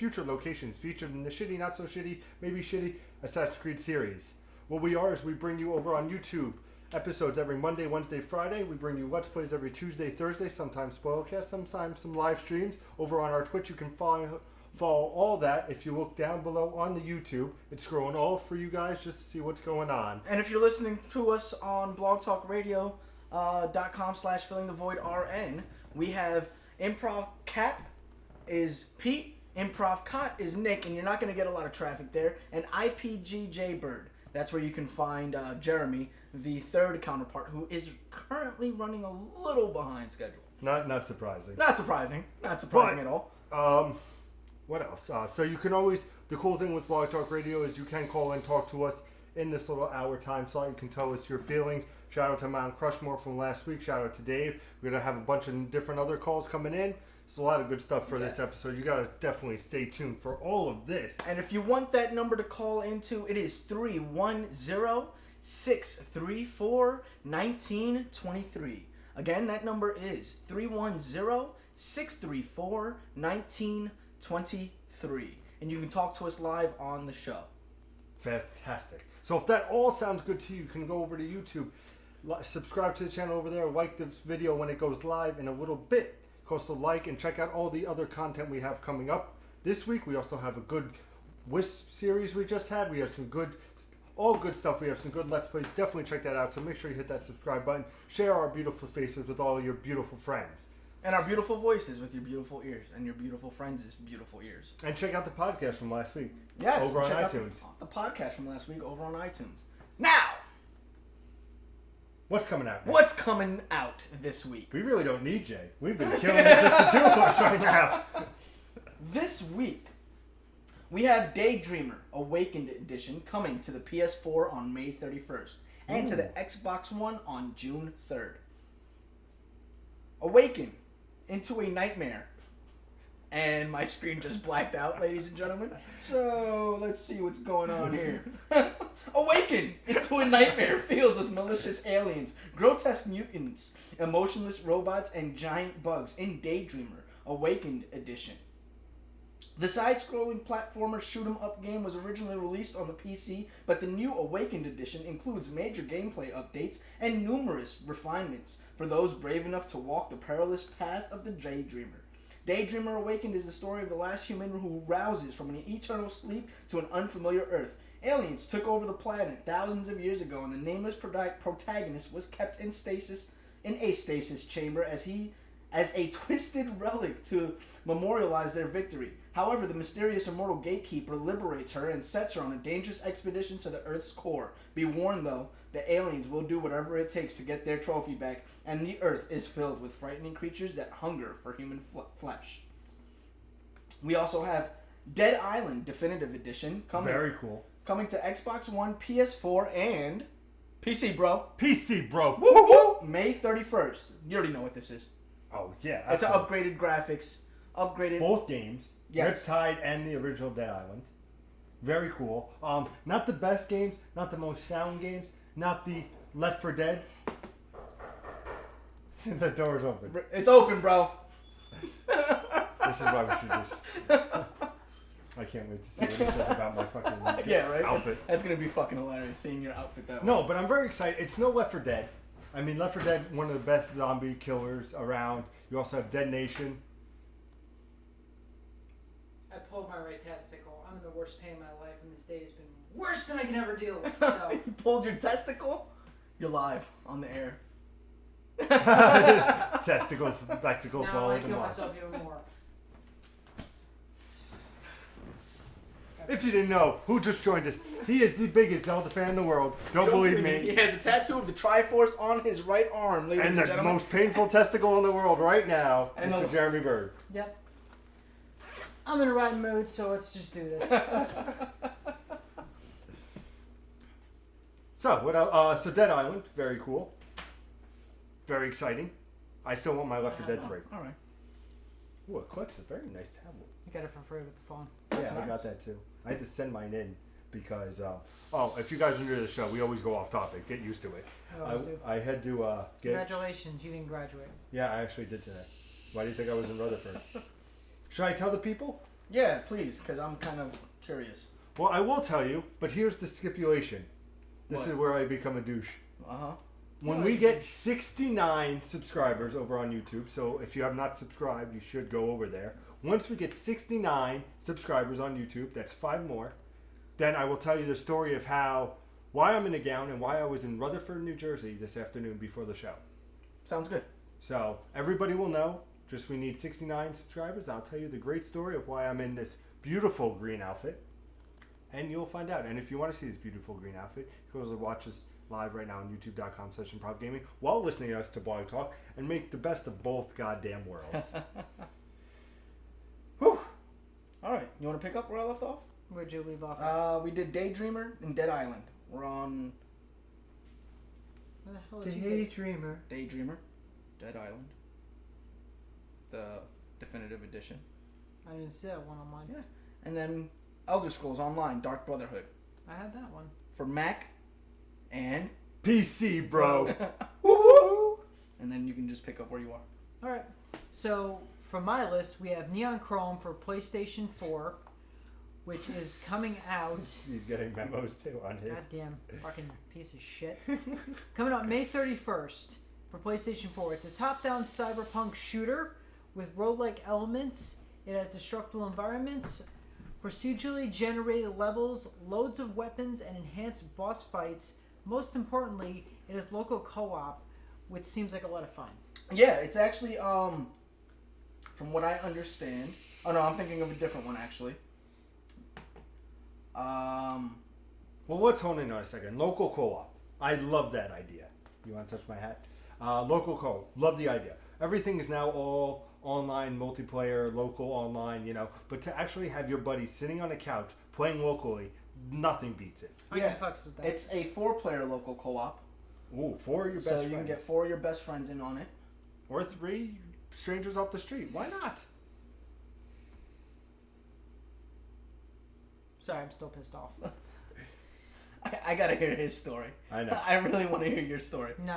future locations featured in the shitty, not so shitty, maybe shitty Assassin's Creed series. What we are is we bring you over on YouTube episodes every Monday, Wednesday, Friday. We bring you Let's Plays every Tuesday, Thursday, sometimes spoilcasts, sometimes some live streams. Over on our Twitch, you can follow all that. If you look down below on the YouTube, it's scrolling all for you guys just to see what's going on. And if you're listening to us on blogtalkradio.com/fillingthevoidrn, we have Improv Cat is Pete, Improv Cot is Nick, and you're not going to get a lot of traffic there. And IPGJ Bird, that's where you can find Jeremy, the third counterpart, who is currently running a little behind schedule. Not surprising. Not surprising at all. What else? So you can always, the cool thing with Blog Talk Radio is you can call and talk to us in this little hour time slot. You can tell us your feelings. Shout out to Mount Crushmore from last week. Shout out to Dave. We're going to have a bunch of different other calls coming in. It's a lot of good stuff for this episode. You got to definitely stay tuned for all of this. And if you want that number to call into, it is 310-634-1923. Again, that number is 310-634-1923. And you can talk to us live on the show. Fantastic. So if that all sounds good to you, you can go over to YouTube, subscribe to the channel over there, like this video when it goes live in a little bit. Also like and check out all the other content we have coming up. This week we also have a good Wisp series we just had. We have some good stuff. We have some good Let's Plays. Definitely check that out. So make sure you hit that subscribe button. Share our beautiful faces with all your beautiful friends. And our beautiful voices with your beautiful ears. And your beautiful friends' beautiful ears. And check out the podcast from last week. Yes. Over on iTunes. The podcast from last week over on iTunes. Now! What's coming out? What's coming out this week? We really don't need Jay. We've been killing it just the two of us right now. This week, we have Daydreamer Awakened Edition coming to the PS4 on May 31st and to the Xbox One on June 3rd. Awaken into a nightmare. And my screen just blacked out, ladies and gentlemen. So, let's see what's going on here. Awaken into a nightmare filled with malicious aliens, grotesque mutants, emotionless robots, and giant bugs in Daydreamer Awakened Edition. The side-scrolling platformer shoot-'em-up game was originally released on the PC, but the new Awakened Edition includes major gameplay updates and numerous refinements for those brave enough to walk the perilous path of the Daydreamer. Daydreamer Awakened is the story of the last human who rouses from an eternal sleep to an unfamiliar Earth. Aliens took over the planet thousands of years ago, and the nameless protagonist was kept in a stasis chamber as a twisted relic to memorialize their victory. However, the mysterious immortal gatekeeper liberates her and sets her on a dangerous expedition to the Earth's core. Be warned, though, the aliens will do whatever it takes to get their trophy back, and the Earth is filled with frightening creatures that hunger for human flesh. We also have Dead Island Definitive Edition coming. Very cool. Coming to Xbox One, PS4, and PC, bro. PC, bro. Woo, woo. May 31st. You already know what this is. Oh, yeah. It's an upgraded graphics. Upgraded. Both games. Yes. Riptide and the original Dead Island. Very cool. Not the best games, not the most sound games, not the Left 4 Deads. The door's open. It's open, bro. This is why we should just... I can't wait to see what he says about my fucking outfit. That's going to be fucking hilarious, seeing your outfit that way. No, but I'm very excited. It's no Left 4 Dead. I mean, Left 4 Dead, one of the best zombie killers around. You also have Dead Nation. I pulled my right testicle. I'm in the worst pain of my life, and this day has been worse than I can ever deal with. So. You pulled your testicle? You're live on the air. Testicles, spectacles, now I kill myself even more. If you didn't know, who just joined us? He is the biggest Zelda fan in the world. Don't believe me. He has a tattoo of the Triforce on his right arm, ladies and gentlemen. And the most painful testicle in the world right now, and Mr. Jeremy Bird. Yep. I'm in a riding mood, so let's just do this. So, what else? So Dead Island, very cool. Very exciting. I still want my Left 4 Dead 3. All right. Ooh, a Clip's a very nice tablet. You got it for free with the phone. Yeah, nice. I got that too. I had to send mine in because, if you guys are new to the show, we always go off topic. Get used to it. I had to get... Congratulations, you didn't graduate. Yeah, I actually did today. Why do you think I was in Rutherford? Should I tell the people? Yeah, please, because I'm kind of curious. Well, I will tell you, but here's the stipulation. This What? is where I become a douche. Uh-huh. When we get 69 subscribers over on YouTube, so if you have not subscribed, you should go over there. Once we get 69 subscribers on YouTube, that's 5 more, then I will tell you the story of why I'm in a gown and why I was in Rutherford, New Jersey this afternoon before the show. Sounds good. So everybody will know. Just we need 69 subscribers. I'll tell you the great story of why I'm in this beautiful green outfit. And you'll find out. And if you want to see this beautiful green outfit, you can watch us live right now on youtube.com/ImprovGaming while listening to us to Blog Talk and make the best of both goddamn worlds. Whew. All right. You want to pick up where I left off? Where'd you leave off at? We did Daydreamer and Dead Island. We're on Where the hell did you get? Daydreamer, Dead Island. The definitive edition. I didn't see that one on mine. Yeah. And then Elder Scrolls Online, Dark Brotherhood. I had that one. For Mac and... PC, bro. Woo! And then you can just pick up where you are. All right. So for my list, we have Neon Chrome for PlayStation 4, which is coming out. He's getting memos too on his. Goddamn fucking piece of shit. Coming out May 31st for PlayStation 4. It's a top-down cyberpunk shooter with roguelike elements. It has destructible environments, procedurally generated levels, loads of weapons, and enhanced boss fights. Most importantly, it has local co-op, which seems like a lot of fun. Yeah, it's actually, from what I understand... Oh, no, I'm thinking of a different one, actually. Well, let's hone in on a second. Local co-op. I love that idea. You want to touch my hat? Local co-op. Love the idea. Everything is now all online, multiplayer, local, online, But to actually have your buddy sitting on a couch playing locally, nothing beats it. I can fucks with that. It's a 4-player local co-op. Ooh, 4 of your best So friends. you can get 4 of your best friends in on it. Or 3 strangers off the street. Why not? Sorry, I'm still pissed off. I gotta hear his story. I know. I really want to hear your story. No.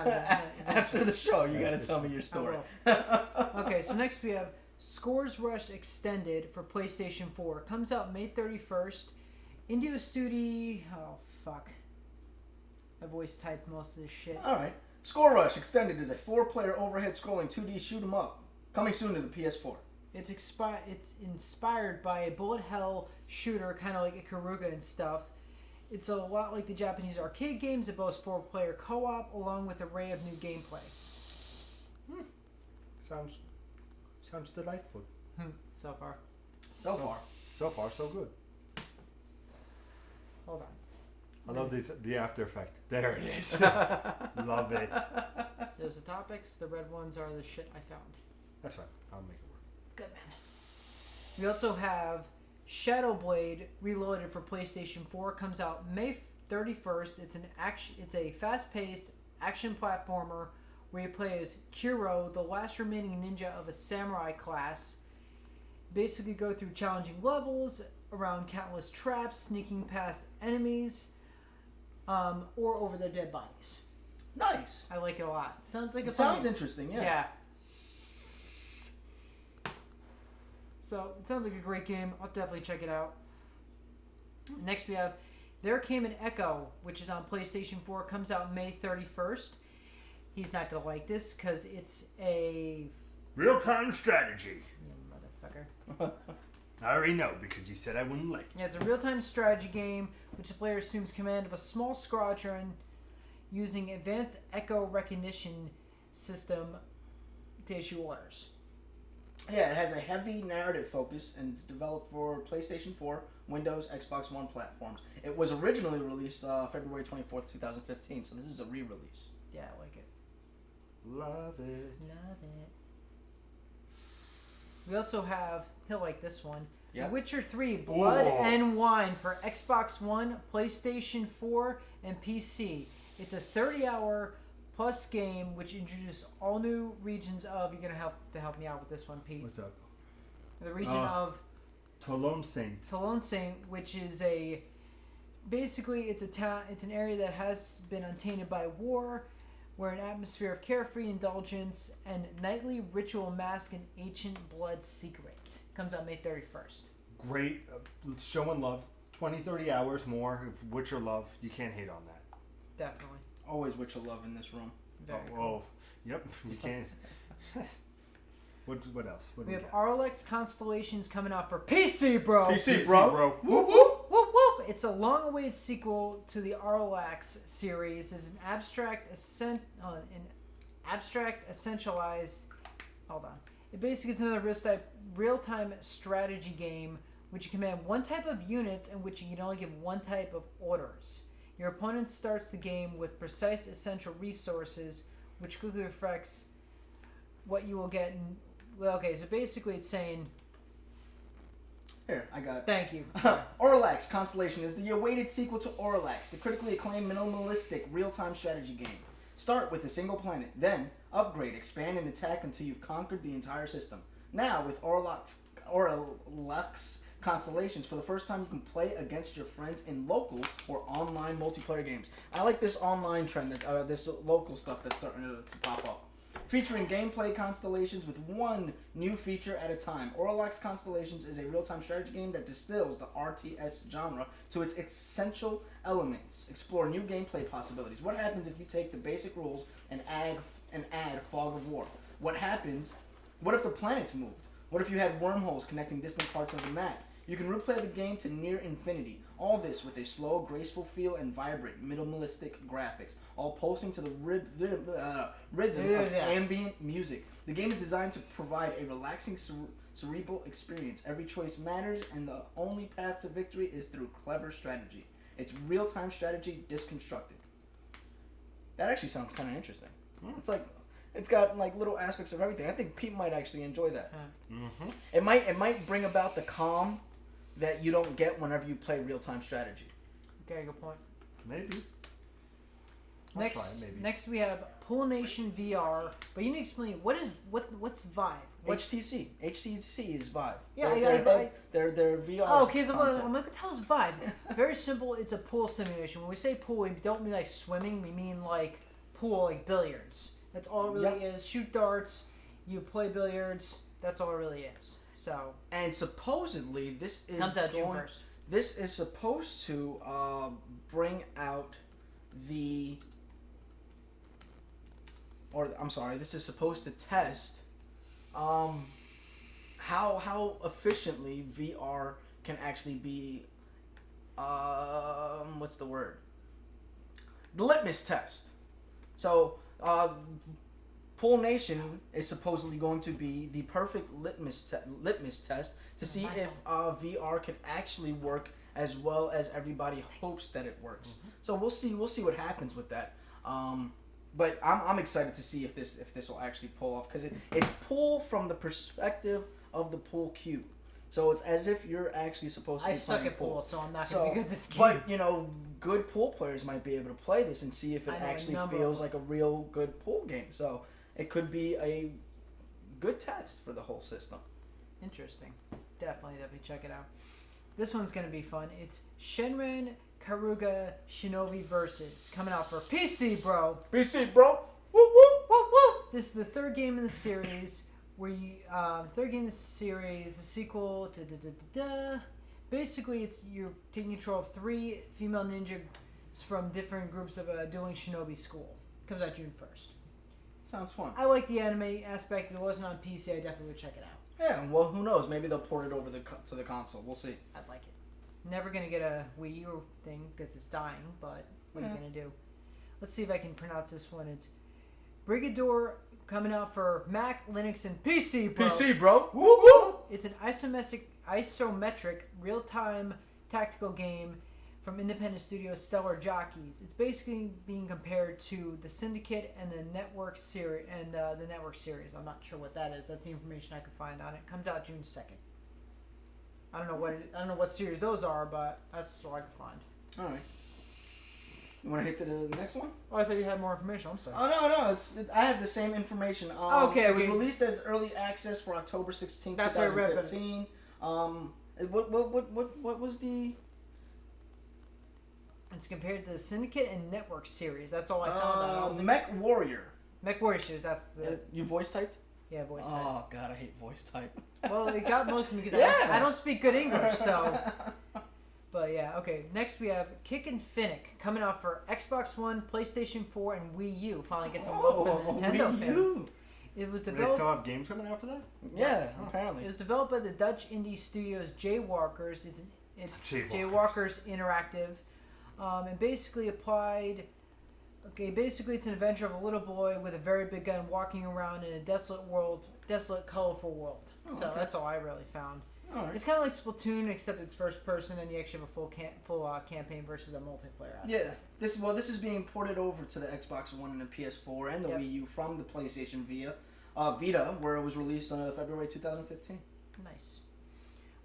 After the show, you gotta tell me your story. Okay, so next we have Scores Rush Extended for PlayStation 4. Comes out May 31st. Indio Studio... Oh, fuck. I voice typed most of this shit. Alright. Score Rush Extended is a 4-player overhead scrolling 2D shoot 'em up. Coming soon to the PS4. It's inspired by a bullet hell shooter, kind of like Ikaruga and stuff. It's a lot like the Japanese arcade games that boast 4-player co-op, along with an array of new gameplay. Sounds delightful. So far. So far, so good. Hold on. I love the after effect. There it is. Love it. There's the topics. The red ones are the shit I found. That's fine. I'll make it work. Good man. We also have Shadow Blade Reloaded for PlayStation 4. Comes out May 31st. It's a fast-paced action platformer where you play as Kuro, the last remaining ninja of a samurai class. Basically go through challenging levels around countless traps, sneaking past enemies, or over their dead bodies. Nice. I like it a lot. Sounds like It sounds interesting, yeah. So it sounds like a great game. I'll definitely check it out. Next we have There Came an Echo, which is on PlayStation 4. Comes out May 31st. He's not going to like this because it's a... Real-time strategy. You motherfucker. I already know because you said I wouldn't like it. Yeah, it's a real-time strategy game which the player assumes command of a small squadron using advanced echo recognition system to issue orders. Yeah, it has a heavy narrative focus and it's developed for PlayStation 4, Windows, Xbox One platforms. It was originally released February 24th, 2015, so this is a re-release. Yeah, I like it. Love it. Love it. We also have, he'll like this one, Yep. The Witcher 3 Blood Whoa. and Wine for Xbox One, PlayStation 4, and PC. It's a 30-hour plus game which introduces all new regions of... You're going to help me out with this one, Pete. What's up? The region of Toulon Saint. Toulon Saint, which is a... Basically, it's a town. It's an area that has been untainted by war, where an atmosphere of carefree indulgence and nightly ritual mask an ancient blood secret. Comes out May 31st. great, show and love. 20, 30 hours more of Witcher love. You can't hate on that. Definitely. Always Witcher love in this room. Very Oh, cool. yep. You can't. What else? What do We have got? RLX Constellations coming out for PC, bro. PC, bro. Whoop whoop. Whoop whoop! It's a long-awaited sequel to the RLX series. It's an abstract essentialized. Hold on. It basically is another real-time strategy game, which you command one type of units and which you can only give one type of orders. Your opponent starts the game with precise essential resources, which quickly affects what you will get in. Well, okay, so basically it's saying. Here, I got it. Thank you. Orlax Constellation is the awaited sequel to Orlax, the critically acclaimed minimalistic real-time strategy game. Start with a single planet, then upgrade, expand, and attack until you've conquered the entire system. Now, with Orlax Constellations, for the first time you can play against your friends in local or online multiplayer games. I like this online trend, this local stuff that's starting to pop up. Featuring gameplay constellations with one new feature at a time. Orlax Constellations is a real-time strategy game that distills the RTS genre to its essential elements. Explore new gameplay possibilities. What happens if you take the basic rules and add Fog of War? What happens? What if the planets moved? What if you had wormholes connecting distant parts of the map? You can replay the game to near infinity. All this with a slow, graceful feel and vibrant, minimalistic graphics, all pulsing to the rhythm of ambient music. The game is designed to provide a relaxing, cerebral experience. Every choice matters, and the only path to victory is through clever strategy. It's real-time strategy disconstructed. That actually sounds kind of interesting. It's got like little aspects of everything. I think Pete might actually enjoy that. Mm-hmm. It might bring about the calm that you don't get whenever you play real-time strategy. Okay, good point. Maybe. I'll try it, maybe. Next we have Pool Nation VR, but you need to explain what's Vive? HTC. HTC is Vive. Yeah, they're VR. Oh, okay. So concept. I'm like, what the hell is Vive? Very simple. It's a pool simulation. When we say pool, we don't mean like swimming. We mean like pool, like billiards. That's all it really is. Shoot darts. You play billiards. That's all it really is. So. And supposedly this is comes out June 1st. This is supposed to bring out the. This is supposed to test how efficiently VR can actually be what's the word? The litmus test. So Pool Nation is supposedly going to be the perfect litmus test to see if VR can actually work as well as everybody hopes that it works. Mm-hmm. So we'll see what happens with that. But I'm excited to see if this will actually pull off, because it's pool from the perspective of the pool cube. So it's as if you're actually supposed to be playing I suck at pool, so I'm not going to be good at this game. But, good pool players might be able to play this and see if it actually feels like a real good pool game. So it could be a good test for the whole system. Interesting. Definitely check it out. This one's going to be fun. It's Shenron Karuga Shinobi Versus, coming out for PC, bro. PC, bro. Woo woo. Woo woo. This is the third game in the series. The sequel to Basically, you're taking control of 3 female ninjas from different groups of dueling shinobi school. Comes out June 1st. Sounds fun. I like the anime aspect. If it wasn't on PC, I definitely would check it out. Yeah, well, who knows? Maybe they'll port it over to the console. We'll see. I'd like it. Never gonna get a Wii U thing because it's dying, but what are you gonna do? Let's see if I can pronounce this one. It's Brigador, coming out for Mac, Linux, and PC, bro. PC, bro. Woo woo. It's an isometric real-time tactical game from independent studio Stellar Jockeys. It's basically being compared to the Syndicate and the Network series. I'm not sure what that is. That's the information I could find on it. Comes out June 2nd. I don't know what series those are, but that's all I could find. All right. You want to hit the next one? Oh, I thought you had more information. I'm sorry. Oh no, I have the same information. Okay, it was released as early access for October 16th, 2015. What was the? It's compared to the Syndicate and Network series. That's all I found out. Mech Warrior. Mech Warrior series. That's the. You voice typed? Yeah, voice type. Oh God, I hate voice type. Well, it got most of me because Yeah. I don't speak good English, so. But yeah, okay. Next we have Kick and Finnick coming out for Xbox One, PlayStation 4, and Wii U. Finally get some love from the Nintendo Wii fan. U. It was Do they developed. still have games coming out for that? Yeah, It apparently. was developed by the Dutch indie studios Jaywalkers. It's Jaywalkers. Jaywalkers Interactive, and basically applied. Okay, basically it's an adventure of a little boy with a very big gun walking around in a desolate, colorful world. Oh, So okay. that's all I really found. All right. It's kind of like Splatoon, except it's first person, and you actually have a full campaign versus a multiplayer aspect. Yeah, this is being ported over to the Xbox One and the PS4 and the Yep. Wii U from the PlayStation Vita, where it was released on February 2015. Nice.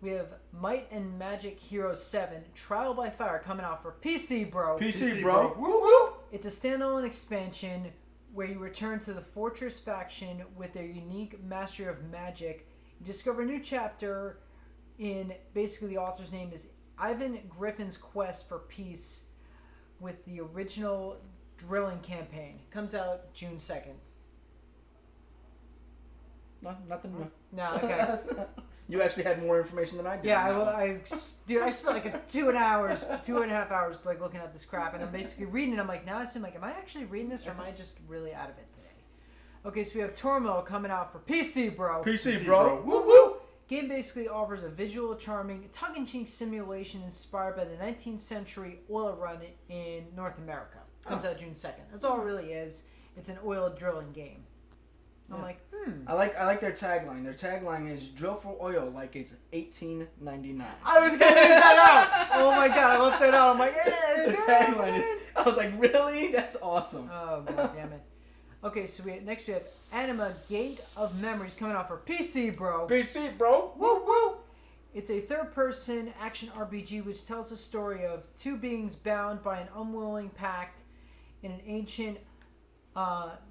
We have Might and Magic Hero 7 Trial by Fire coming out for PC, bro. PC, bro. Woo woo. It's a standalone expansion where you return to the Fortress faction with their unique mastery of magic. You discover a new chapter in, basically the author's name is Ivan Griffin's quest for peace with the original drilling campaign. Comes out June 2nd. Nothing new. No, okay. You actually had more information than I did. Yeah, on that one. dude, I spent like 2.5 hours like looking at this crap, and I'm basically reading it. I'm like, now I'm like, am I actually reading this, or am I just really out of it today? Okay, so we have Tormo coming out for PC, bro. PC, PC, bro. bro. Woo woo. Game basically offers a visual, charming, tongue-in-cheek simulation inspired by the 19th century oil run in North America. Comes out June 2nd. That's all it really is. It's an oil drilling game. I'm Yeah. like, I like their tagline. Their tagline is "Drill for oil like it's 1899." I was gonna leave that out. Oh my god, I left that out. I'm like, The tagline is. I was like, really? That's awesome. Oh god damn it. Okay, so next we have Anima Gate of Memories coming out for PC, bro. PC, bro. Woo woo! It's a third-person action RPG which tells the story of two beings bound by an unwilling pact in an ancient,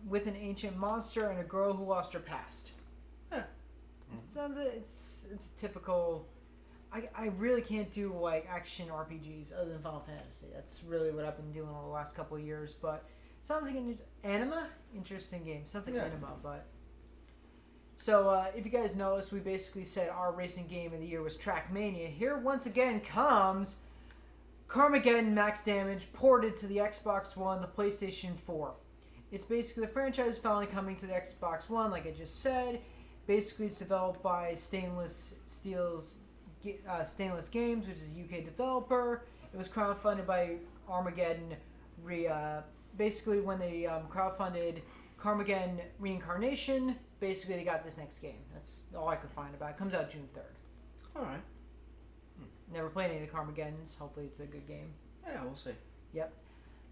with an ancient monster and a girl who lost her past. Huh. It's typical. I really can't do like action RPGs other than Final Fantasy. That's really what I've been doing over the last couple of years. But sounds like an Anima, interesting game. Sounds like Anima, but. So, if you guys noticed, we basically said our racing game of the year was Trackmania. Here, once again, comes Carmageddon Max Damage, ported to the Xbox One, the PlayStation 4. It's basically the franchise finally coming to the Xbox One, like I just said. Basically, it's developed by Stainless Games, which is a UK developer. It was crowdfunded by Armageddon. Basically, when they crowdfunded Carmageddon Reincarnation, basically they got this next game. That's all I could find about it. It comes out June 3rd. All right. Never played any of the Carmageddons. Hopefully it's a good game. Yeah, we'll see. Yep.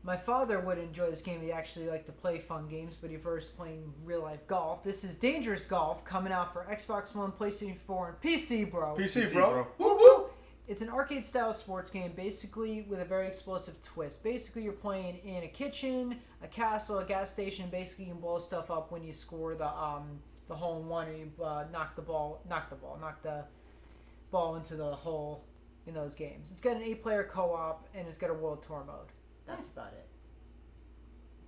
My father would enjoy this game. He actually liked to play fun games, but he prefers playing real-life golf. This is Dangerous Golf, coming out for Xbox One, PlayStation 4, and PC, bro. PC, PC, bro. bro. Woo woo. It's an arcade-style sports game, basically with a very explosive twist. Basically, you're playing in a kitchen, a castle, a gas station. Basically, you can blow stuff up when you score the hole-in-one, or you knock the ball into the hole in those games. It's got an 8-player co-op, and it's got a World Tour mode. That's about it.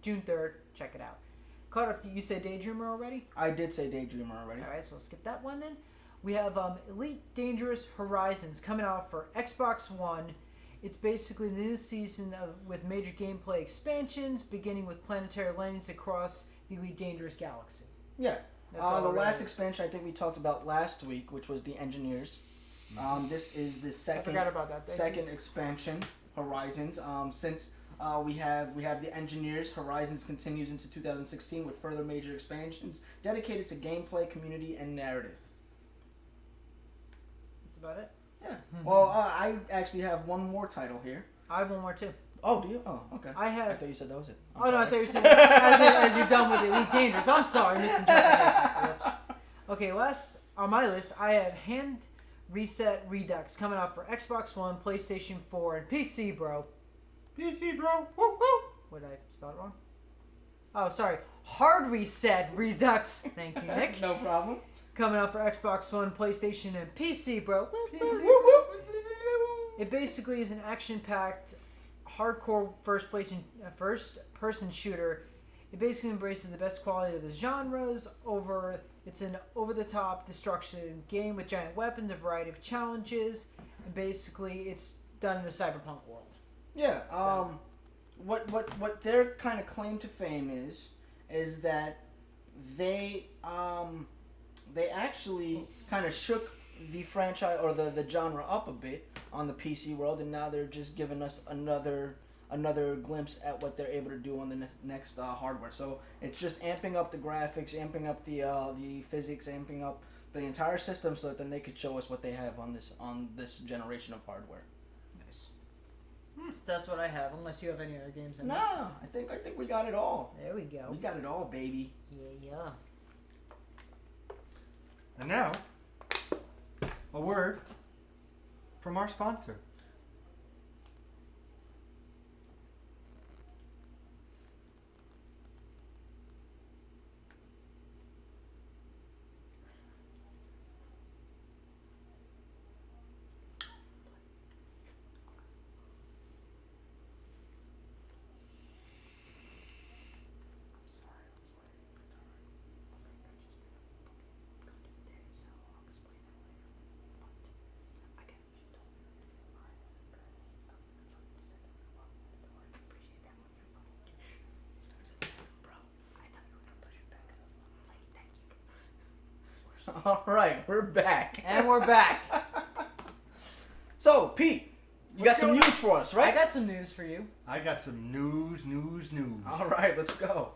June 3rd, check it out. Caught up to, you said Daydreamer already? I did say Daydreamer already. Alright, so we'll skip that one then. We have Elite Dangerous Horizons coming out for Xbox One. It's basically the new season with major gameplay expansions, beginning with planetary landings across the Elite Dangerous galaxy. Yeah. That's all The really last is. expansion I think we talked about last week, which was the Engineers. This is the I forgot about that. Thank you. second expansion, Horizons. Since we have the Engineers, Horizons continues into 2016 with further major expansions dedicated to gameplay, community, and narrative. That's about it. Yeah. Well, I actually have one more title here. I have one more too. Oh, do you? Oh, okay. I have. I thought you said that was it. Oh no, I thought you were saying as you're done with Elite Dangerous. I'm sorry, misinterpreted. Whoops. Okay, last on my list, I have Hand Reset Redux coming out for Xbox One, PlayStation 4, and PC, bro. PC, bro. Woo woo. What did I spell it wrong? Oh, sorry. Hard Reset Redux. Thank you, Nick. No problem. Coming out for Xbox One, PlayStation, and PC, bro. It basically is an action-packed, hardcore first-person shooter. It basically embraces the best quality of the genres over It's an over-the-top destruction game with giant weapons, a variety of challenges, and basically it's done in a cyberpunk world. Yeah. What their kind of claim to fame is that they actually kind of shook the franchise or the genre up a bit on the PC world, and now they're just giving us another glimpse at what they're able to do on the next hardware. So it's just amping up the graphics, amping up the physics, amping up the entire system, so that then they could show us what they have on this generation of hardware. Nice. So that's what I have. Unless you have any other games. No, I think we got it all. There we go. We got it all, baby. Yeah. And now, a word from our sponsor. All right, we're back. And we're back. So, Pete, you got some going news for us, right? I got some news for you. I got some news. All right, let's go.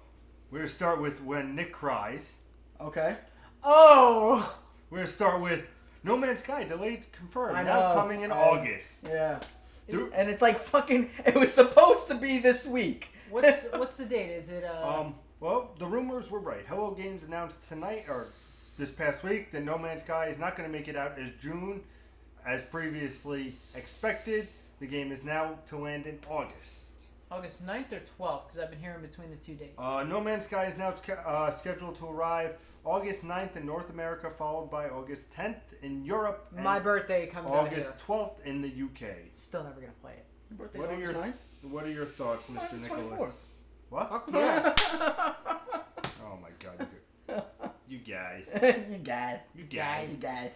We're going to start with When Nick Cries. Okay. Oh! We're going to start with No Man's Sky, delayed, confirmed. I Now know. coming in August. Yeah. Dude. And it's like fucking. It was supposed to be this week. What's the date? Is it Well, the rumors were right. Hello Games announced tonight, or this past week, that No Man's Sky is not going to make it out as June, as previously expected. The game is now to land in August. August 9th or 12th? Because I've been hearing between the two dates. No Man's Sky is now scheduled to arrive August 9th in North America, followed by August 10th in Europe. And My birthday comes out here. August 12th in the UK. Still never gonna play it. Your birthday What are August your 9th? What are your thoughts, Mr. Mine's the Nicholas? 24th. What? Fuck yeah. Oh my God, you guys. You guys. You guys. You guys.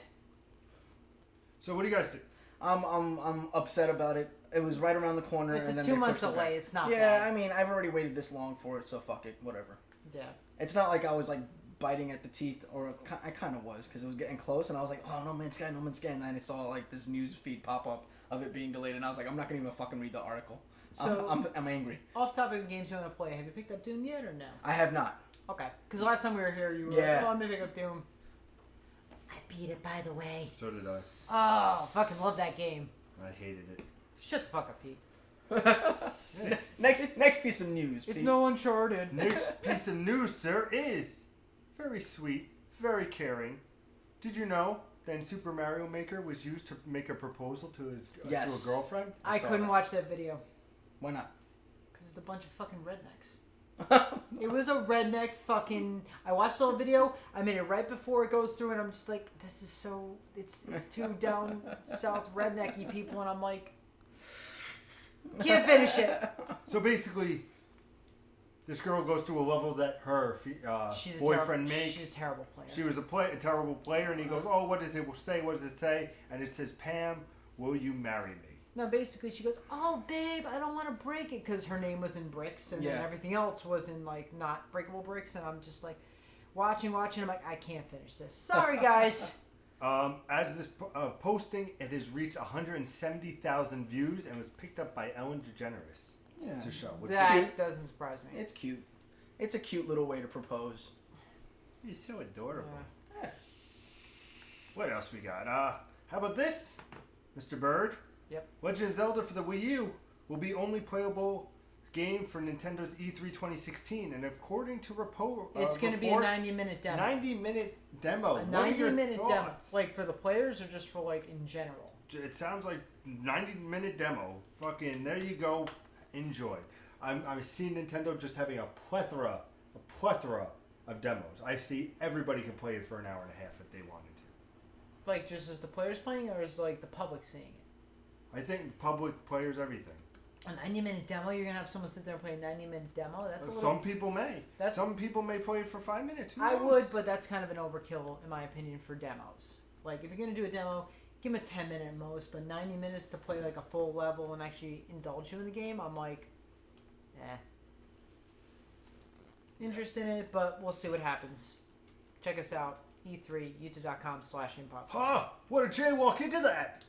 So what do you guys do? I'm upset about it. It was right around the corner. It's and a then 2 month pushed it back. delay. It's not Yeah, bad. I mean, I've already waited this long for it, so fuck it. Whatever. Yeah. It's not like I was like biting at the teeth, or I kind of was, because it was getting close, and I was like, oh, No Man's Sky, and then I saw like this news feed pop up of it being delayed, and I was like, I'm not gonna even fucking read the article. So I'm angry. Off topic of games you want to play. Have you picked up Doom yet or no? I have not. Okay. Because last time we were here, you were Yeah. like, oh, I'm gonna pick up Doom. I beat it, by the way. So did I. Oh, fucking love that game. I hated it. Shut the fuck up, Pete. Next piece of news. It's Pete. no Uncharted. Next piece of news, sir, is very sweet, very caring. Did you know that in Super Mario Maker was used to make a proposal to his Yes. to a girlfriend? I saw couldn't that. watch that video. Why not? Because it's a bunch of fucking rednecks. It was a redneck fucking... I watched the whole video. I made it right before it goes through, and I'm just like, this is so... It's too down south rednecky people, and I'm like... Can't finish it. So basically, this girl goes to a level that her She's boyfriend She's makes. a terrible player. She was a terrible player, and he goes, "Oh, what does it say? What does it say?" And it says, "Pam, will you marry me?" No, basically she goes, "Oh, babe, I don't want to break it," because her name was in bricks, and then Yeah. everything else was in like not breakable bricks, and I'm just like watching. I'm like, I can't finish this. Sorry, guys. As this posting, it has reached 170,000 views and was picked up by Ellen DeGeneres Yeah. to show. Which That doesn't surprise me. It's cute. It's a cute little way to propose. is so adorable. Yeah. What else we got? How about this, Mr. Bird? Yep. Legend of Zelda for the Wii U will be only playable game for Nintendo's E3 2016, and according to It's going to be a 90-minute demo. 90-minute demo. A What are your 90-minute demo. thoughts? Like for the players or just for like in general? It sounds like 90-minute demo. Fucking there you go. Enjoy. I'm seeing Nintendo just having a plethora of demos. I see everybody can play it for an hour and a half if they wanted to. Like just as the players playing, or is like the public seeing it? I think public players everything. A 90-minute demo? You're gonna have someone sit there and play a 90-minute demo? That's a little. Some people may. That's- Some people may play it for 5 minutes. Who I knows? would, but that's kind of an overkill in my opinion for demos. Like if you're gonna do a demo, give them a 10-minute at most, but 90 minutes to play like a full level and actually indulge you in the game, I'm like, interested in it, but we'll see what happens. Check us out, E3, youtube.com/improv. Huh, what a jaywalk into that.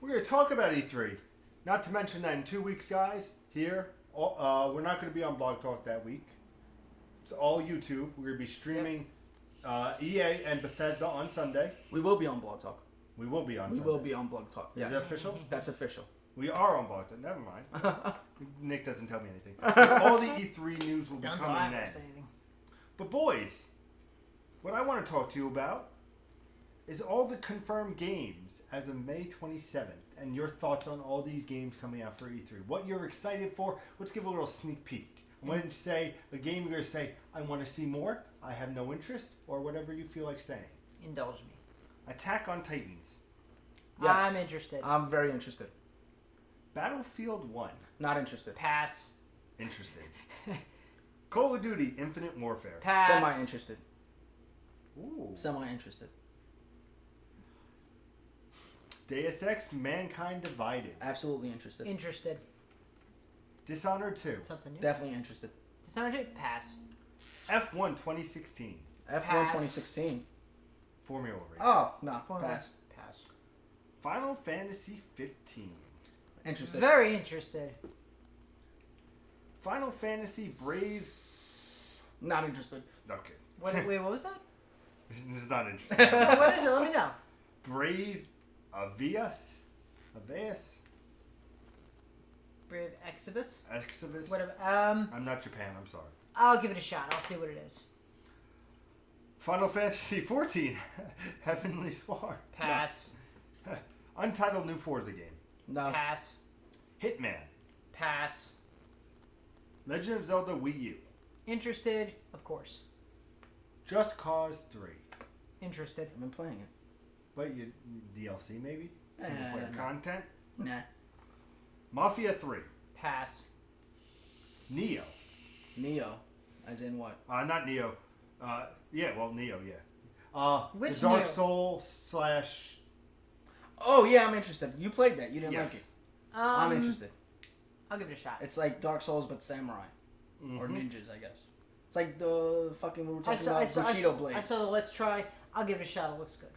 We're going to talk about E3. Not to mention that in 2 weeks, guys, here, we're not going to be on Blog Talk that week. It's all YouTube. We're going to be streaming EA and Bethesda on Sunday. We will be on Blog Talk. We will be on We Sunday. will be on Blog Talk. Is Yes. that official? That's official. We are on Blog Talk. Never mind. Nick doesn't tell me anything. All the E3 news will be Don't coming then. say anything. But boys, what I want to talk to you about is all the confirmed games as of May 27th and your thoughts on all these games coming out for E3. What you're excited for. Let's give a little sneak peek. When you say a game, you're going to say, I want to see more, I have no interest, or whatever you feel like saying. Indulge me. Attack on Titans. Yes. I'm interested. I'm very interested. Battlefield 1. Not interested. Pass. Interested. Call of Duty Infinite Warfare. Pass. Semi-interested. Ooh. Semi-interested. Deus Ex Mankind Divided. Absolutely interested. Interested. Dishonored 2. Something new. Definitely interested. Dishonored? Pass. F1 2016. F1 Pass. 2016. Formula race. Oh, no. Formula. Pass. Pass. Final Fantasy 15. Interested. Very interested. Final Fantasy Brave. Not interested. Okay. Wait, what was that? It's not interesting. What is it? Let me know. Brave Avias. Avias. Brave Exodus? Exodus. Whatever. I'm not Japan. I'm sorry. I'll give it a shot. I'll see what it is. Final Fantasy 14. Heavenly Swarm. Pass. Untitled new Forza game. No. Pass. Hitman. Pass. Legend of Zelda Wii U. Interested? Of course. Just Cause 3. Interested. I've been playing it. But you DLC maybe? Single player no. content. Nah. Mafia 3. Pass. Neo. Neo. As in what? Not Neo. Yeah, well, Neo, yeah. Which the Dark Neo? Soul slash... Oh, yeah, I'm interested. You played that. You didn't like it. Yes. I'm interested. I'll give it a shot. It's like Dark Souls, but samurai. Mm-hmm. Or ninjas, I guess. It's like the fucking... We were I talking saw, about I, saw, I, Bushido saw, Blade. I saw the Let's Try. I'll give it a shot. It looks good.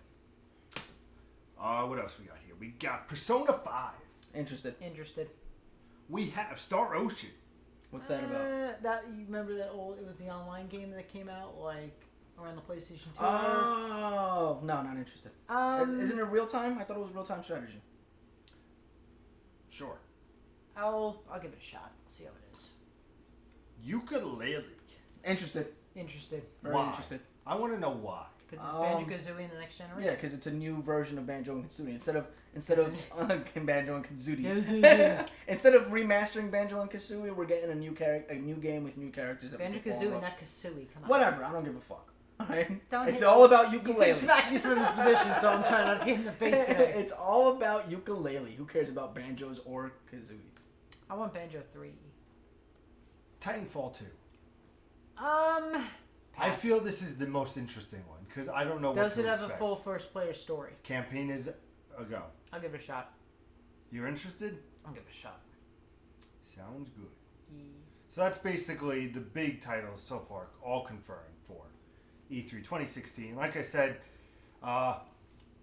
What else we got here? We got Persona 5. Interested. Interested. We have Star Ocean. What's that about? That you remember that old? It was the online game that came out like around the PlayStation 2. Oh, no, not interested. Isn't it real time? I thought it was real time strategy. Sure. I'll give it a shot. See how it is. Ukulele. Interested. Interested. Very Why? interested. I want to know why. Because it's Banjo-Kazooie in the next generation. Yeah, because it's a new version of Banjo and Kazooie. Instead of Banjo and Kazooie, instead of remastering Banjo and Kazooie, we're getting a new game with new characters. Banjo-Kazooie, not Kasooie. Come on. Whatever. I don't give a fuck. Alright? Don't It's hit- all about You ukulele. can smack me from this position, so I'm trying not to get in the face today. It's all about ukulele. Who cares about banjos or kazooies? I want Banjo 3. Titanfall 2. Pass. I feel this is the most interesting one because I don't know what Does to it have expect. a full first player story? Campaign is a go. I'll give it a shot. You're interested? I'll give it a shot. Sounds good. Yeah. So that's basically the big titles so far, all confirmed for E3 2016. Like I said,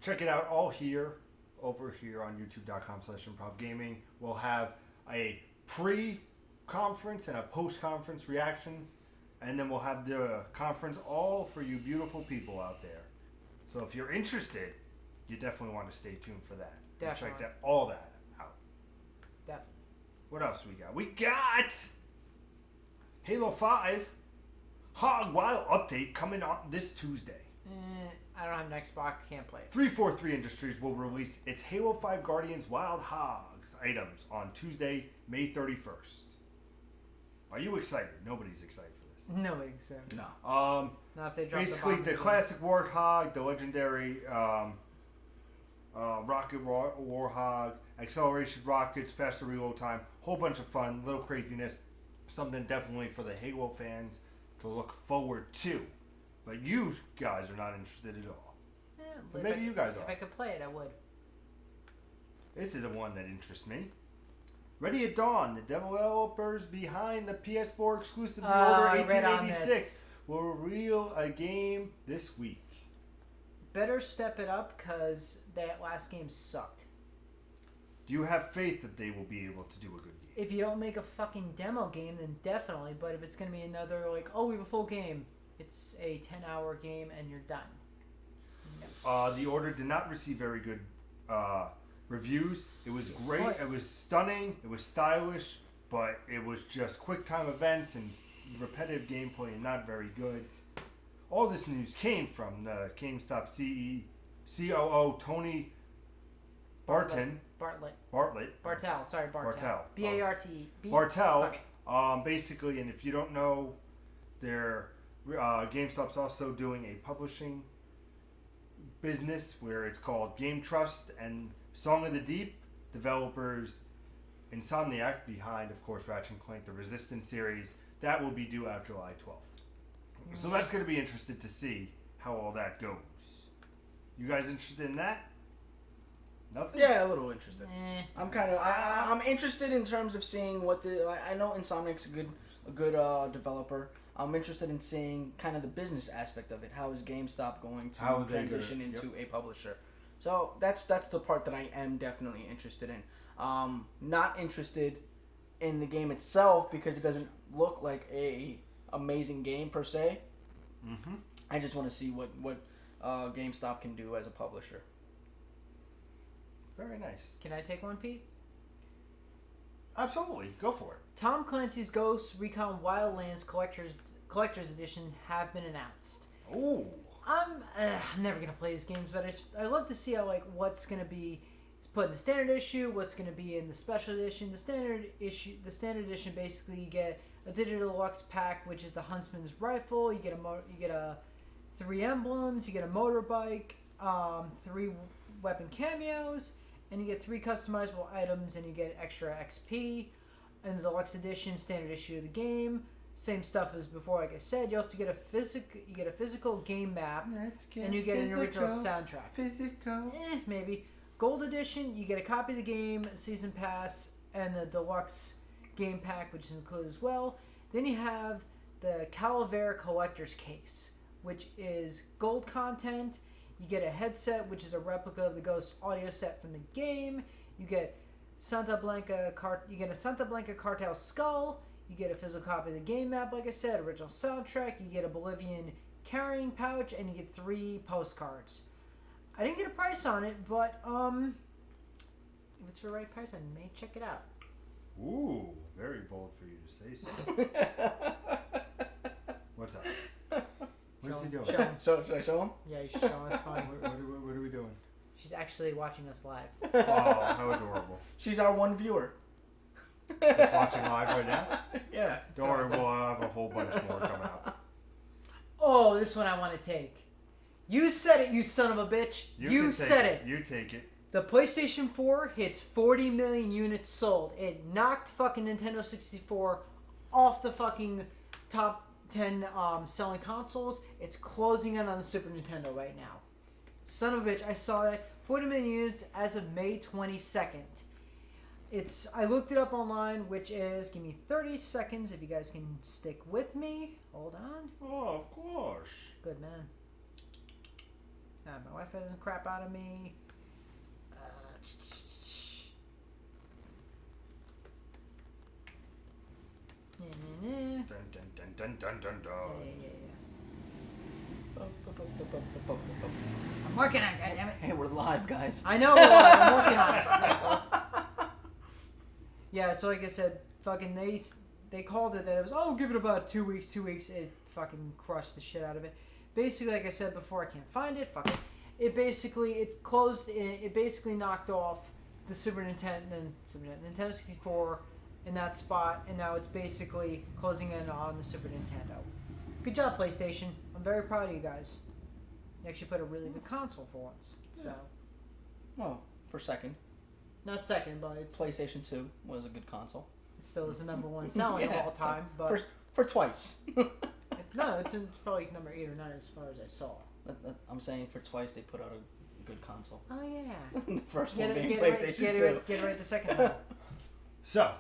check it out all here, over here on youtube.com/improvgaming. We'll have a pre-conference and a post-conference reaction, and then we'll have the conference all for you beautiful people out there. So if you're interested, you definitely want to stay tuned for that. And Definitely. check all that out. Definitely. What else we got? We got Halo 5 Hog Wild update coming on this Tuesday. I don't have an Xbox. Can't play it. 343 Industries will release its Halo 5 Guardians Wild Hogs items on Tuesday, May 31st. Are you excited? Nobody's excited for this. No, except No. not if they drop Basically, the the bomb. classic Warthog, the legendary Rocket Warhog, acceleration rockets, faster reload time, whole bunch of fun, little craziness. Something definitely for the Halo fans to look forward to. But you guys are not interested at all. But maybe you guys are. If I could play it, I would. This is the one that interests me. Ready at Dawn, the developers behind the PS4 exclusive The Order 1886 will reveal a game this week. Better step it up because that last game sucked. Do you have faith that they will be able to do a good game? If you don't make a fucking demo game, then definitely. But if it's going to be another, like, oh, we have a full game, it's a 10-hour game and you're done. No. The Order did not receive very good reviews. It was great. It was stunning. It was stylish, but it was just quick time events and repetitive gameplay and not very good. All this news came from the GameStop COO Tony Barton. Bartel. Sorry, Bartel. Bartel. B-A-R-T. Bartel. Basically, and if you don't know, GameStop's also doing a publishing business where it's called Game Trust and Song of the Deep. Developers Insomniac, behind, of course, Ratchet & Clank, the Resistance series. That will be due out July 12th. So that's going to be interesting to see how all that goes. You guys interested in that? Nothing? Yeah, a little interested. I'm interested in terms of seeing what I know Insomniac's a good developer. I'm interested in seeing kind of the business aspect of it. How is GameStop going to transition into a publisher? So that's the part that I am definitely interested in. Not interested in the game itself because it doesn't look like a amazing game per se. Mm-hmm. I just want to see what GameStop can do as a publisher. Very nice. Can I take one, Pete? Absolutely. Go for it. Tom Clancy's Ghost Recon Wildlands Collector's Edition have been announced. Ooh. I'm never gonna play these games, but I love to see how what's gonna be put in the standard issue, what's gonna be in the special edition. The standard edition basically you get a digital deluxe pack, which is the Huntsman's rifle. You get 3 emblems, you get a motorbike, 3 weapon cameos, and you get 3 customizable items, and you get extra XP. In the deluxe edition, standard issue of the game. Same stuff as before, like I said. You also get a physical game map, and you get an original soundtrack. Physical. Maybe. Gold edition, you get a copy of the game, season pass, and the deluxe game pack, which is included as well. Then you have the Calavera Collector's Case, which is gold content. You get a headset, which is a replica of the Ghost audio set from the game. You get a Santa Blanca Cartel skull. You get a physical copy of the game map, like I said, original soundtrack. You get a Bolivian carrying pouch, and you get 3 postcards. I didn't get a price on it, but if it's the right price, I may check it out. Ooh, very bold for you to say so. What's up? What is he doing? Show him. Should I show him? Yeah, you should show him. It's fine. What are we doing? She's actually watching us live. Oh, how adorable. She's our one viewer. She's watching live right now? Yeah. Don't worry, we'll have a whole bunch more coming out. Oh, this one I want to take. You said it, you son of a bitch. You said it. You take it. The PlayStation 4 hits 40 million units sold. It knocked fucking Nintendo 64 off the fucking top 10 selling consoles. It's closing in on the Super Nintendo right now. Son of a bitch, I saw that. 40 million units as of May 22nd. I looked it up online, which is, give me 30 seconds if you guys can stick with me. Hold on. Oh, of course. Good man. My Wi-Fi doesn't crap out of me. Dun, dun, dun, dun, dun, dun, dun. I'm working on it, goddammit. Hey, we're live, guys. I know, I'm working on it. Yeah, so like I said, fucking they called it that it was, give it about 2 weeks. It fucking crushed the shit out of it. Basically, like I said before, I can't find it. Fuck it. It basically knocked off the Nintendo 64 in that spot, and now it's basically closing in on the Super Nintendo. Good job, PlayStation. I'm very proud of you guys. You actually put a really good console for once. So. Well, for second. Not second, but it's PlayStation 2 was a good console. it still is the number one selling of all time. But For twice. no, it's probably number 8 or 9 as far as I saw. I'm saying for twice they put out a good console. Oh yeah. The first one Get being it PlayStation 2. Get it right the second time. So,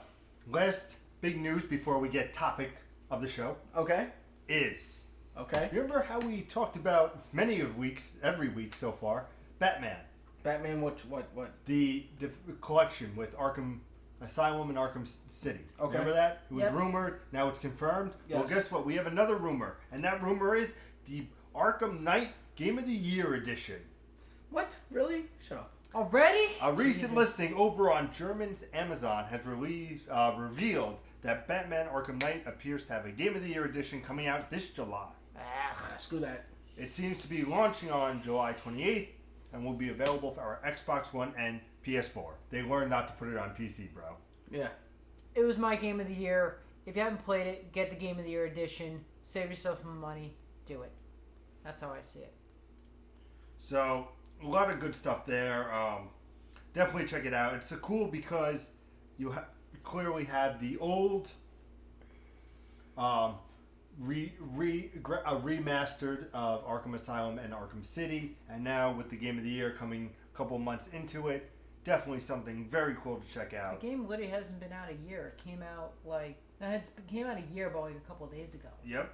last big news before we get topic of the show Okay. is... Okay. Remember how we talked about every week so far, Batman. Batman, what? The collection with Arkham Asylum and Arkham City. Okay. Remember that? It was Yep. rumored, now it's confirmed. Yes. Well, guess what? We have another rumor, and that rumor is the Arkham Knight Game of the Year edition. What? Really? Shut up. Already? A recent listing over on German's Amazon has revealed that Batman Arkham Knight appears to have a Game of the Year edition coming out this July. Screw that. It seems to be launching on July 28th and will be available for our Xbox One and PS4. They learned not to put it on PC, bro. Yeah. It was my game of the year. If you haven't played it, get the Game of the Year edition. Save yourself some money. Do it. That's how I see it. So, a lot of good stuff there. Definitely check it out. It's cool because you clearly had the old remastered of Arkham Asylum and Arkham City, and now with the Game of the Year coming a couple months into it, definitely something very cool to check out. The game literally hasn't been out a year. It came out came out a year, but like a couple of days ago. Yep.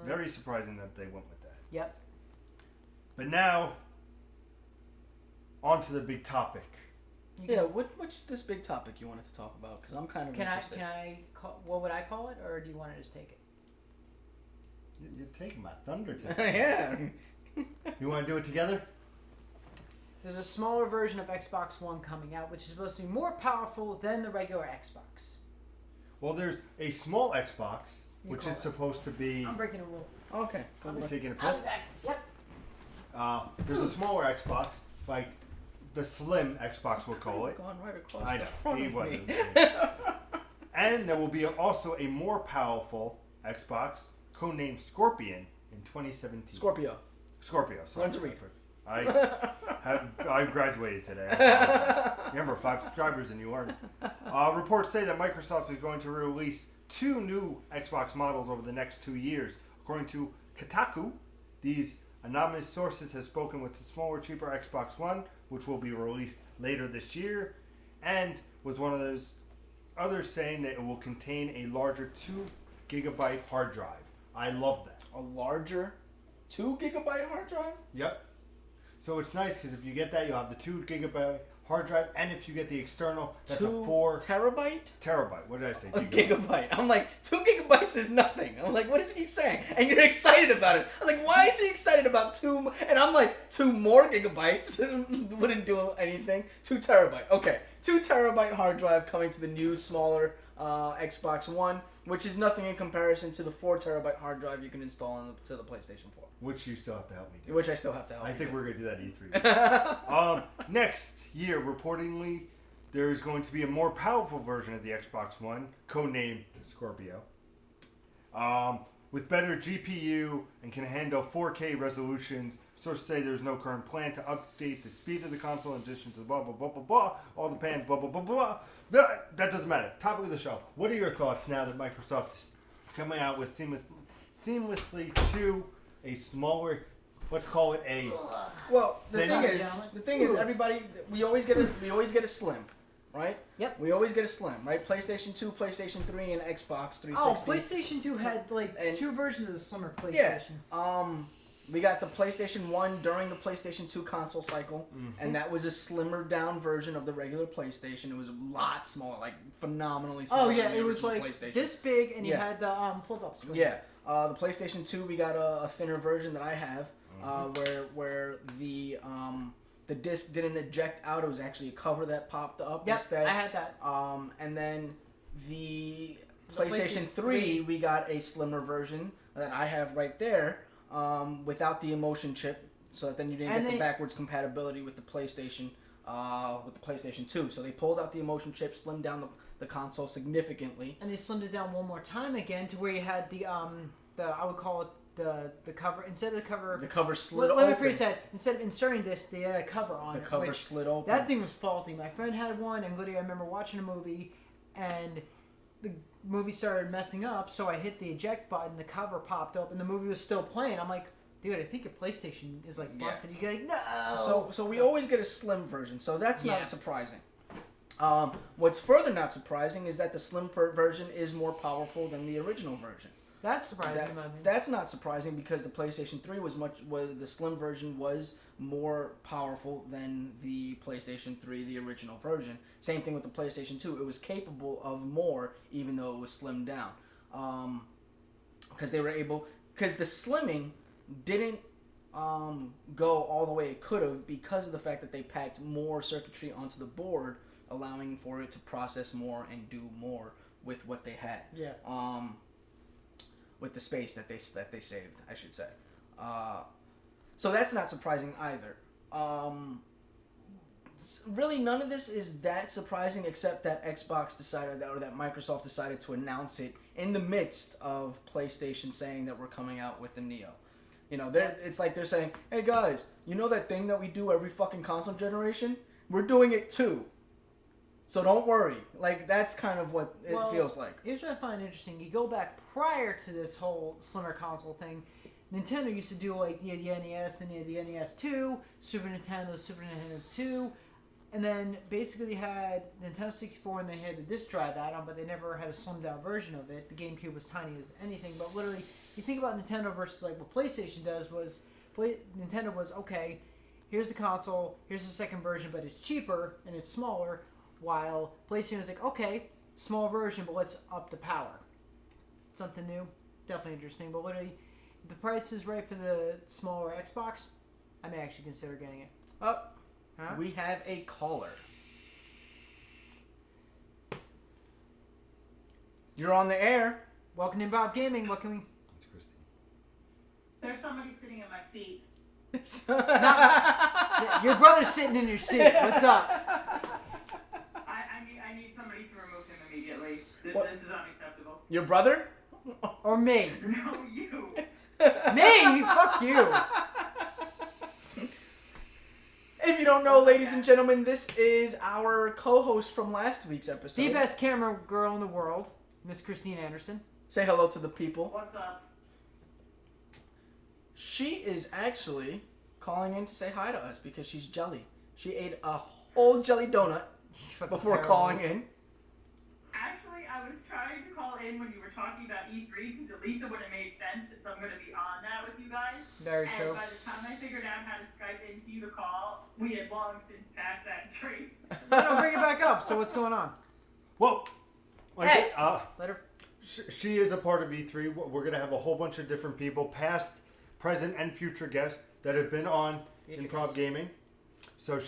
Very surprising that they went with that. Yep. But now, on to the big topic. Yeah, what's this big topic you wanted to talk about? Because I'm kind of interested. Can I call, what would I call it, or do you want to just take it? You're taking my thunder today. Yeah. You want to do it together? There's a smaller version of Xbox One coming out, which is supposed to be more powerful than the regular Xbox. Well, there's a small Xbox, which is supposed to be... I'm breaking a rule. Okay. I'm taking a I'll piss. be back. Yep. There's a smaller Xbox, like the slim Xbox, we'll call it. Gone right across I the know. front He of wasn't. me. And there will be also a more powerful Xbox, codenamed Scorpion, in 2017. Scorpio. Scorpio. Sorry. Learn to read. I graduated today. I apologize. Remember, 5 subscribers and you learn. Reports say that Microsoft is going to release 2 new Xbox models over the next 2 years. According to Kotaku, these anonymous sources have spoken with the smaller, cheaper Xbox One, which will be released later this year, and with one of those others saying that it will contain a larger 2GB hard drive. I love that. A larger 2GB hard drive? Yep. So it's nice because if you get that, you'll have the 2GB hard drive, and if you get the external, that's 2 a 4 terabyte? terabyte. What did I say? A gigabyte. I'm like, 2 gigabytes is nothing. I'm like, what is he saying? And you're excited about it. I was like, why is he excited about 2? And I'm like, 2 more gigabytes wouldn't do anything. 2 terabyte. Okay, 2 terabyte hard drive coming to the new, smaller Xbox One, which is nothing in comparison to the 4 terabyte hard drive you can install to the PlayStation 4. Which you still have to help me do. Which I still have to help I you think do. we're going to do that at E3. Next year, reportedly, there's going to be a more powerful version of the Xbox One, codenamed Scorpio, with better GPU and can handle 4K resolutions. Sources say there's no current plan to update the speed of the console in addition to blah, blah, blah, blah, blah, all the pans, blah, blah, blah, blah. That doesn't matter. Topic of the show. What are your thoughts now that Microsoft is coming out with seamlessly to a smaller, let's call it a... Well, the Then- thing is, everybody, we always get a slim, right? Yep. We always get a slim, right? PlayStation 2, PlayStation 3, and Xbox 360. Oh, PlayStation 2 had like And- 2 versions of the slimmer Yeah. PlayStation. We got the PlayStation 1 during the PlayStation 2 console cycle, and that was a slimmer down version of the regular PlayStation. It was a lot smaller, like phenomenally smaller. Oh yeah, than the it was original like PlayStation. this big, and you Yeah. had the flip up screen. Yeah, the PlayStation 2, we got a thinner version that I have, where the disc didn't eject out. It was actually a cover that popped up Yep, instead. I had that. And then the The PlayStation PlayStation 3, 3, we got a slimmer version that I have right there, without the emotion chip, so that then you didn't And get the they- backwards compatibility with the PlayStation 2. So they pulled out the emotion chip, slimmed down the console significantly. And they slimmed it down one more time again to where you had the I would call it the cover instead of the cover. The cover slid Let me open. rephrase that. Instead of inserting disc, they had a cover on it. The cover which slid open. That thing was faulty. My friend had one, and literally I remember watching a movie, and the movie started messing up. So I hit the eject button, the cover popped up, and the movie was still playing. I'm like, dude, I think your PlayStation is like busted. You go like, no. So we always get a slim version. So that's Yeah. not surprising. What's further not surprising is that the slim version is more powerful than the original version. That's surprising. in my opinion. That's not surprising because the PlayStation 3 the slim version was more powerful than the PlayStation 3, the original version. Same thing with the PlayStation 2. It was capable of more, even though it was slimmed down. Because the slimming didn't go all the way it could have because of the fact that they packed more circuitry onto the board, allowing for it to process more and do more with what they had. Yeah. With the space that they saved, I should say. So that's not surprising either. Really, none of this is that surprising except that Xbox decided that, or that Microsoft decided to announce it in the midst of PlayStation saying that we're coming out with the Neo. You know, it's like they're saying, hey guys, you know that thing that we do every fucking console generation? We're doing it too. So don't worry. Like, that's kind of what it feels like. Here's what I find interesting. You go back prior to this whole slimmer console thing, Nintendo used to do like the NES, then you had the NES 2, Super Nintendo 2, and then basically they had Nintendo 64 and they had the disc drive add-on, but they never had a slimmed down version of it. The GameCube was tiny as anything, but literally, you think about Nintendo versus like what PlayStation does was, Nintendo was, okay, here's the console, here's the second version, but it's cheaper and it's smaller, while PlayStation was like, okay, small version, but let's up the power. Something new, definitely interesting, but literally, if the price is right for the smaller Xbox, I may actually consider getting it. Oh, Huh? we have a caller. You're on the air. Welcome to Improv Gaming. What can we? It's Christine. There's somebody sitting in my seat. Your brother's sitting in your seat. What's up? I need somebody to remove him immediately. This What? is unacceptable. Your brother? Or me? No, you. Me? Fuck you. If you don't know, ladies and gentlemen, this is our co-host from last week's episode. The best camera girl in the world, Miss Christine Anderson. Say hello to the people. What's up? She is actually calling in to say hi to us because she's jelly. She ate a whole jelly donut before calling in. Actually, I was trying to call in when you were talking about E3 because at least it would have made sense if I'm going to be on that with you guys. Very And true. by the time I figured out how to Skype into you to call, we had long since passed that tree. No, bring it back up. So what's going on? Well, like, Hey! Let her. she is a part of E3. We're going to have a whole bunch of different people, past, present, and future guests that have been on Future Improv guests. Gaming. So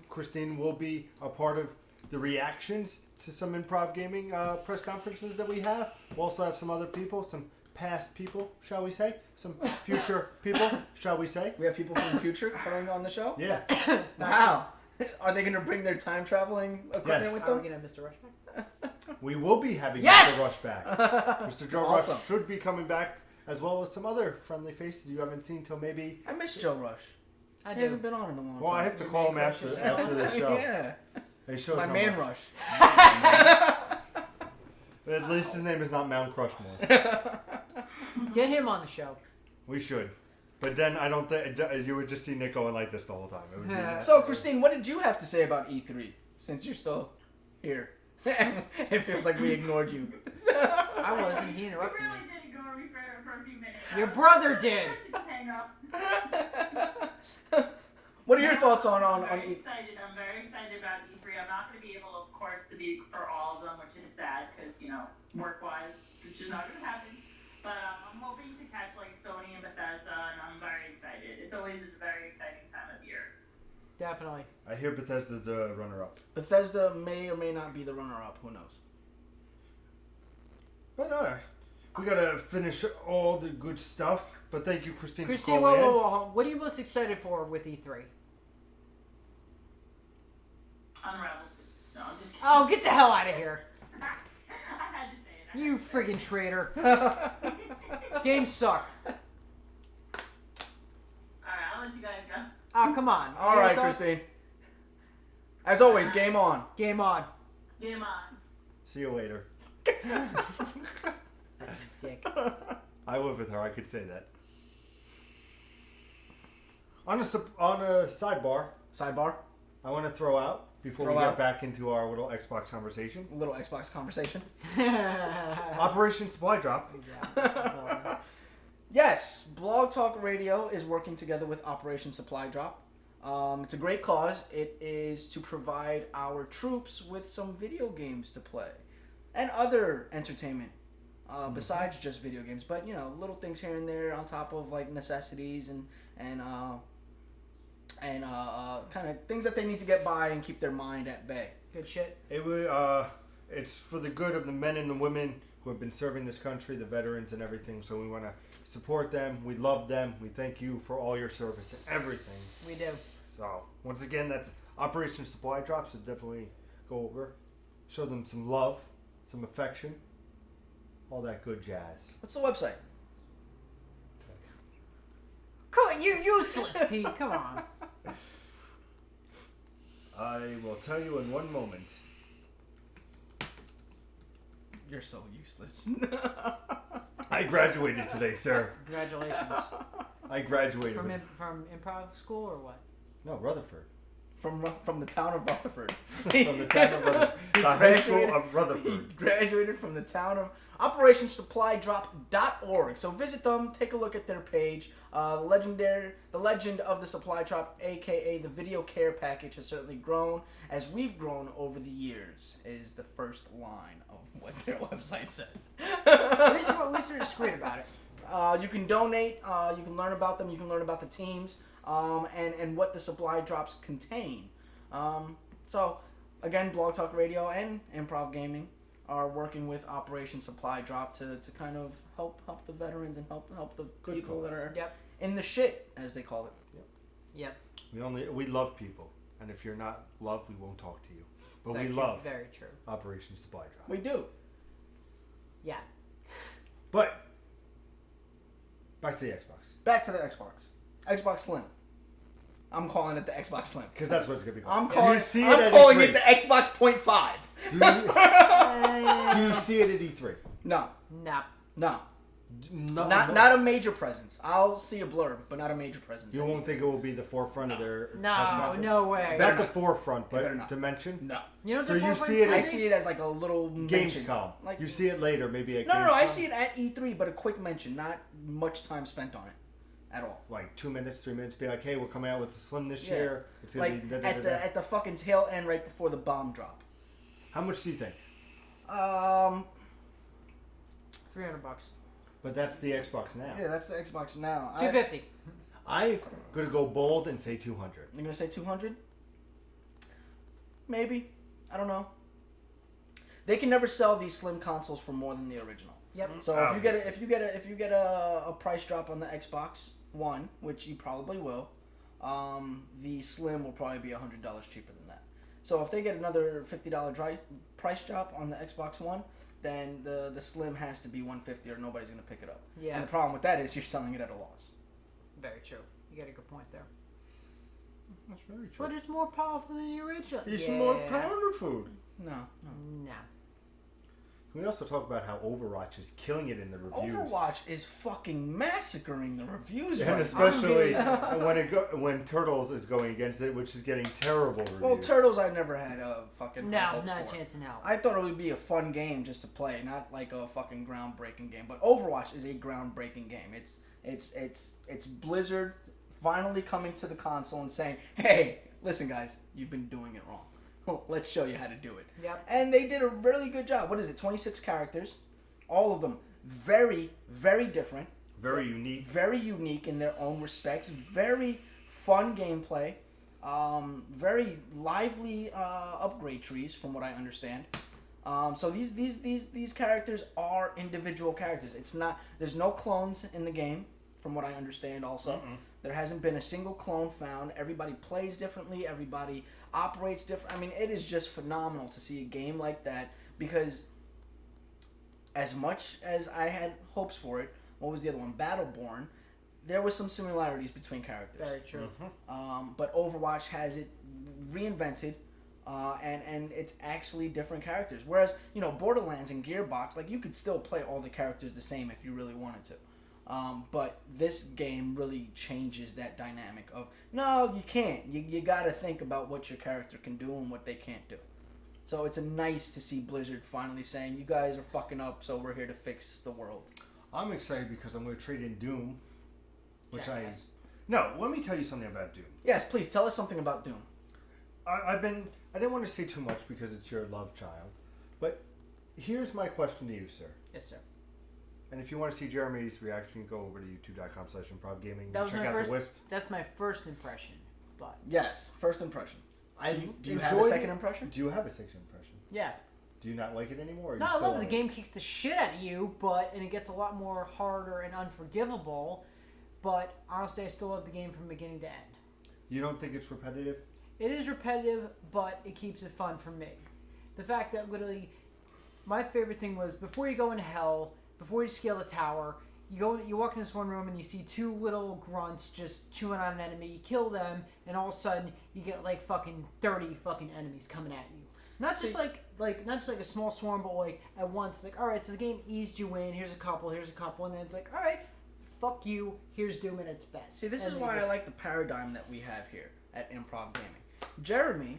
Christine will be a part of the reactions to some Improv Gaming press conferences that we have. We'll also have some other people, some past people, shall we say? Some future people, shall we say? We have people from the future coming on the show. Yeah. Wow. Are they going to bring their time traveling equipment Yes. with Are we them? gonna have Mr. Rush back? We will be having Yes! Mr. Rush back. Mr. Joe Awesome. Rush should be coming back, as well as some other friendly faces you haven't seen till maybe... I miss Joe Rush. I He do. hasn't been on in a long Well, I time. have to call him after the show. Yeah. They show My some- man Rush. At least his name is not Mount Crushmore. Get him on the show. We should. But then I don't think you would just see Nick going like this the whole time. It would be So, Christine, what did you have to say about E3 since you're still here? It feels like we ignored you. I wasn't. He You interrupted really me. did ignore me for a few minutes. Your brother did. Just hang up. What are your thoughts on I'm E3? very excited. I'm very excited about E3. I'm not going to be able, of course, to be for all of them, which is sad because, you know, work-wise, it's just not going to happen. But I'm hoping to catch, like, Sony and Bethesda, and I'm very excited. It's always a very exciting time of year. Definitely. I hear Bethesda's the runner-up. Bethesda may or may not be the runner-up. Who knows? But we gotta finish all the good stuff. But thank you, Christine, Christine, for whoa, calling whoa, whoa. What are you most excited for with E3? Unraveled. No, I'm just Oh, get the hell out of here. I had to say it. You friggin' traitor. Game sucked. let you guys go. Oh, come on. All right, Christine. As always, game on. Game on. Game on. See you later. Dick. I live with her. I could say that. On a sidebar, Sidebar. I want to throw out before we get back into our little Xbox conversation. Little Xbox conversation. Operation Supply Drop. Yeah. Yes, Blog Talk Radio is working together with Operation Supply Drop. It's a great cause. It is to provide our troops with some video games to play and other entertainment besides just video games. But you know, little things here and there on top of like necessities and kind of things that they need to get by and keep their mind at bay. Good shit. It's for the good of the men and the women who have been serving this country, the veterans and everything. So we want to support them. We love them. We thank you for all your service and everything. We do. So once again, that's Operation Supply Drop. So definitely go over, show them some love, some affection, all that good jazz. What's the website? Come on, you're useless, Pete. Come on. I will tell you in one moment. You're so useless. I graduated today, sir. Congratulations. I graduated From improv school or what? No, Rutherford. From the town of Rutherford. From the town of Rutherford. The high school of Rutherford. He graduated from the town of OperationSupplyDrop.org. So visit them, take a look at their page. The legend of the Supply Drop, aka the video care package, has certainly grown as we've grown over the years. Is the first line of what their website says. At least we're discreet about it. You can donate. You can learn about them. You can learn about the teams. And what the supply drops contain. So, again, Blog Talk Radio and Improv Gaming are working with Operation Supply Drop to kind of help the veterans and help the Good people cause. that are Yep. in the shit, as they call it. Yep. We love people, and if you're not loved, we won't talk to you. But It's we actually love very true. Operation Supply Drop. We do. Yeah. But back to the Xbox, Back to the Xbox. Xbox Slim. I'm calling it the Xbox Slim. because that's what it's gonna be called. I'm calling it the Xbox .5. Do you see it at E3? No. Nah. No. No, Not a major presence. I'll see a blurb, but not a major presence. You won't think it will be the forefront of their. No, no way. Not the forefront, better but not. to mention. No. You know what So the you forefront's see it gonna I be? see it as like a little mention. Gamescom. Like, You see it later, maybe at No, I Gamescom. see it at E3, but a quick mention, not much time spent on it at all. Like 2 minutes, 3 minutes. Be like, hey, we're coming out with the Slim this Yeah. year. It's gonna Like be at the fucking tail end, right before the bomb drop. How much do you think? $300. But that's the Xbox now. Yeah, that's the Xbox now. $250. I'm gonna go bold and say 200. You're gonna say 200? Maybe. I don't know. They can never sell these slim consoles for more than the original. Yep. So if you get a price drop on the Xbox One, which you probably will, the Slim will probably be $100 cheaper than that. So if they get another $50 price drop on the Xbox One, then the Slim has to be $150 or nobody's gonna pick it up. Yeah. And the problem with that is you're selling it at a loss. Very true. You got a good point there. That's very true. But it's more powerful than the original. It's yeah. more powerful. No. Nah. Can we also talk about how Overwatch is killing it in the reviews? Overwatch is fucking massacring the reviews And right especially when Turtles is going against it, which is getting terrible reviews. Well, Turtles I never had a fucking No, high hopes not a for. chance in hell. I thought it would be a fun game just to play, not like a fucking groundbreaking game. But Overwatch is a groundbreaking game. It's Blizzard finally coming to the console and saying, "Hey, listen, guys, you've been doing it wrong. Let's show you how to do it." Yep. And they did a really good job. What is it? 26 characters, all of them very, very different, Very unique. very unique in their own respects. Very fun gameplay. Very lively upgrade trees, from what I understand. So these characters are individual characters. It's not. There's no clones in the game, from what I understand. Also, there hasn't been a single clone found. Everybody plays differently. Everybody operates different. I mean, it is just phenomenal to see a game like that, because as much as I had hopes for it, what was the other one? Battleborn. there were some similarities between characters. Very true. But Overwatch has it reinvented, and it's actually different characters. Whereas, Borderlands and Gearbox, like, you could still play all the characters the same if you really wanted to. But this game really changes that dynamic of, no, you can't. You got to think about what your character can do and what they can't do. So it's nice to see Blizzard finally saying, you guys are fucking up, so we're here to fix the world. I'm excited because I'm going to trade in Doom, which Jackass. No, let me tell you something about Doom. Yes, please, tell us something about Doom. I didn't want to say too much because it's your love child, but here's my question to you, sir. Yes, sir. And if you want to see Jeremy's reaction, go over to youtube.com/improvgaming. That was check my out first. the Wisp. That's my first impression. But Yes, first impression. Do you have a enjoyed second it? impression? Do you have a second impression? yeah. Do you not like it anymore? Or No, you I still love it. The want game kicks the shit out of you, and it gets a lot more harder and unforgivable. But honestly, I still love the game from beginning to end. You don't think it's repetitive? It is repetitive, but it keeps it fun for me. The fact that literally, my favorite thing was before you go into hell, before you scale the tower, you walk in this one room and you see two little grunts just chewing on an enemy. You kill them, and all of a sudden you get like fucking 30 fucking enemies coming at you. Not just like not just like a small swarm, but like at once. Like, all right, so the game eased you in. Here's a couple, and then it's like, all right, fuck you. Here's Doom at its best. See, this is And why I like the paradigm that we have here at Improv Gaming. Jeremy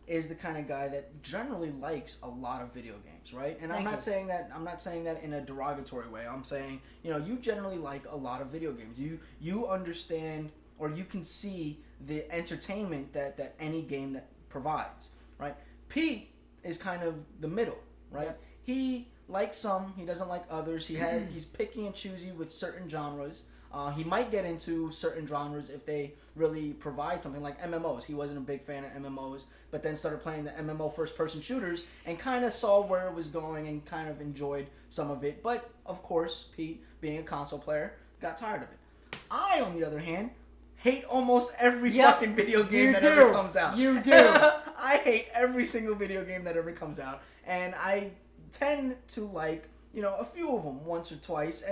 is the kind of guy that generally likes a lot of video games, right? And I'm not saying that in a derogatory way. I'm saying, you generally like a lot of video games. You understand, or you can see the entertainment that any game that provides, right? Pete is kind of the middle, right? Yep. He likes some, he doesn't like others. He's picky and choosy with certain genres. He might get into certain genres if they really provide something like MMOs. He wasn't a big fan of MMOs, but then started playing the MMO first-person shooters and kind of saw where it was going and kind of enjoyed some of it. But, of course, Pete, being a console player, got tired of it. I, on the other hand, hate almost every fucking video game that ever comes out. You do. I hate every single video game that ever comes out, and I tend to like a few of them once or twice,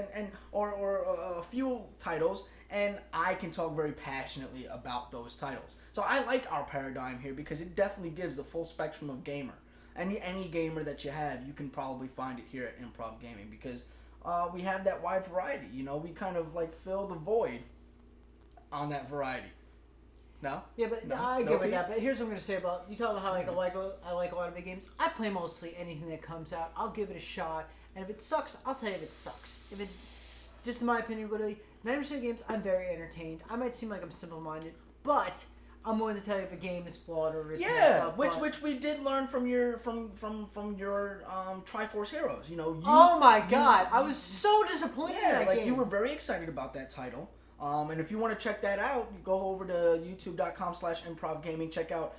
or a few titles, and I can talk very passionately about those titles. So I like our paradigm here because it definitely gives the full spectrum of gamer. Any gamer that you have, you can probably find it here at Improv Gaming because we have that wide variety. We kind of like fill the void on that variety. No? Yeah, but No? I No, get with Pete? that. But here's what I'm going to say about you. Talk about how I like a lot of big games. I play mostly anything that comes out. I'll give it a shot, and if it sucks, I'll tell you if it sucks. If it, just in my opinion, literally 90% of games, I'm very entertained. I might seem like I'm simple-minded, but I'm willing to tell you if a game is flawed or if it's messed up, which we did learn from your from your Triforce Heroes. Oh my god, I was so disappointed. Yeah, in that like game. you were very excited about that title. And if you want to check that out, you go over to youtube.com/improvgaming. Check out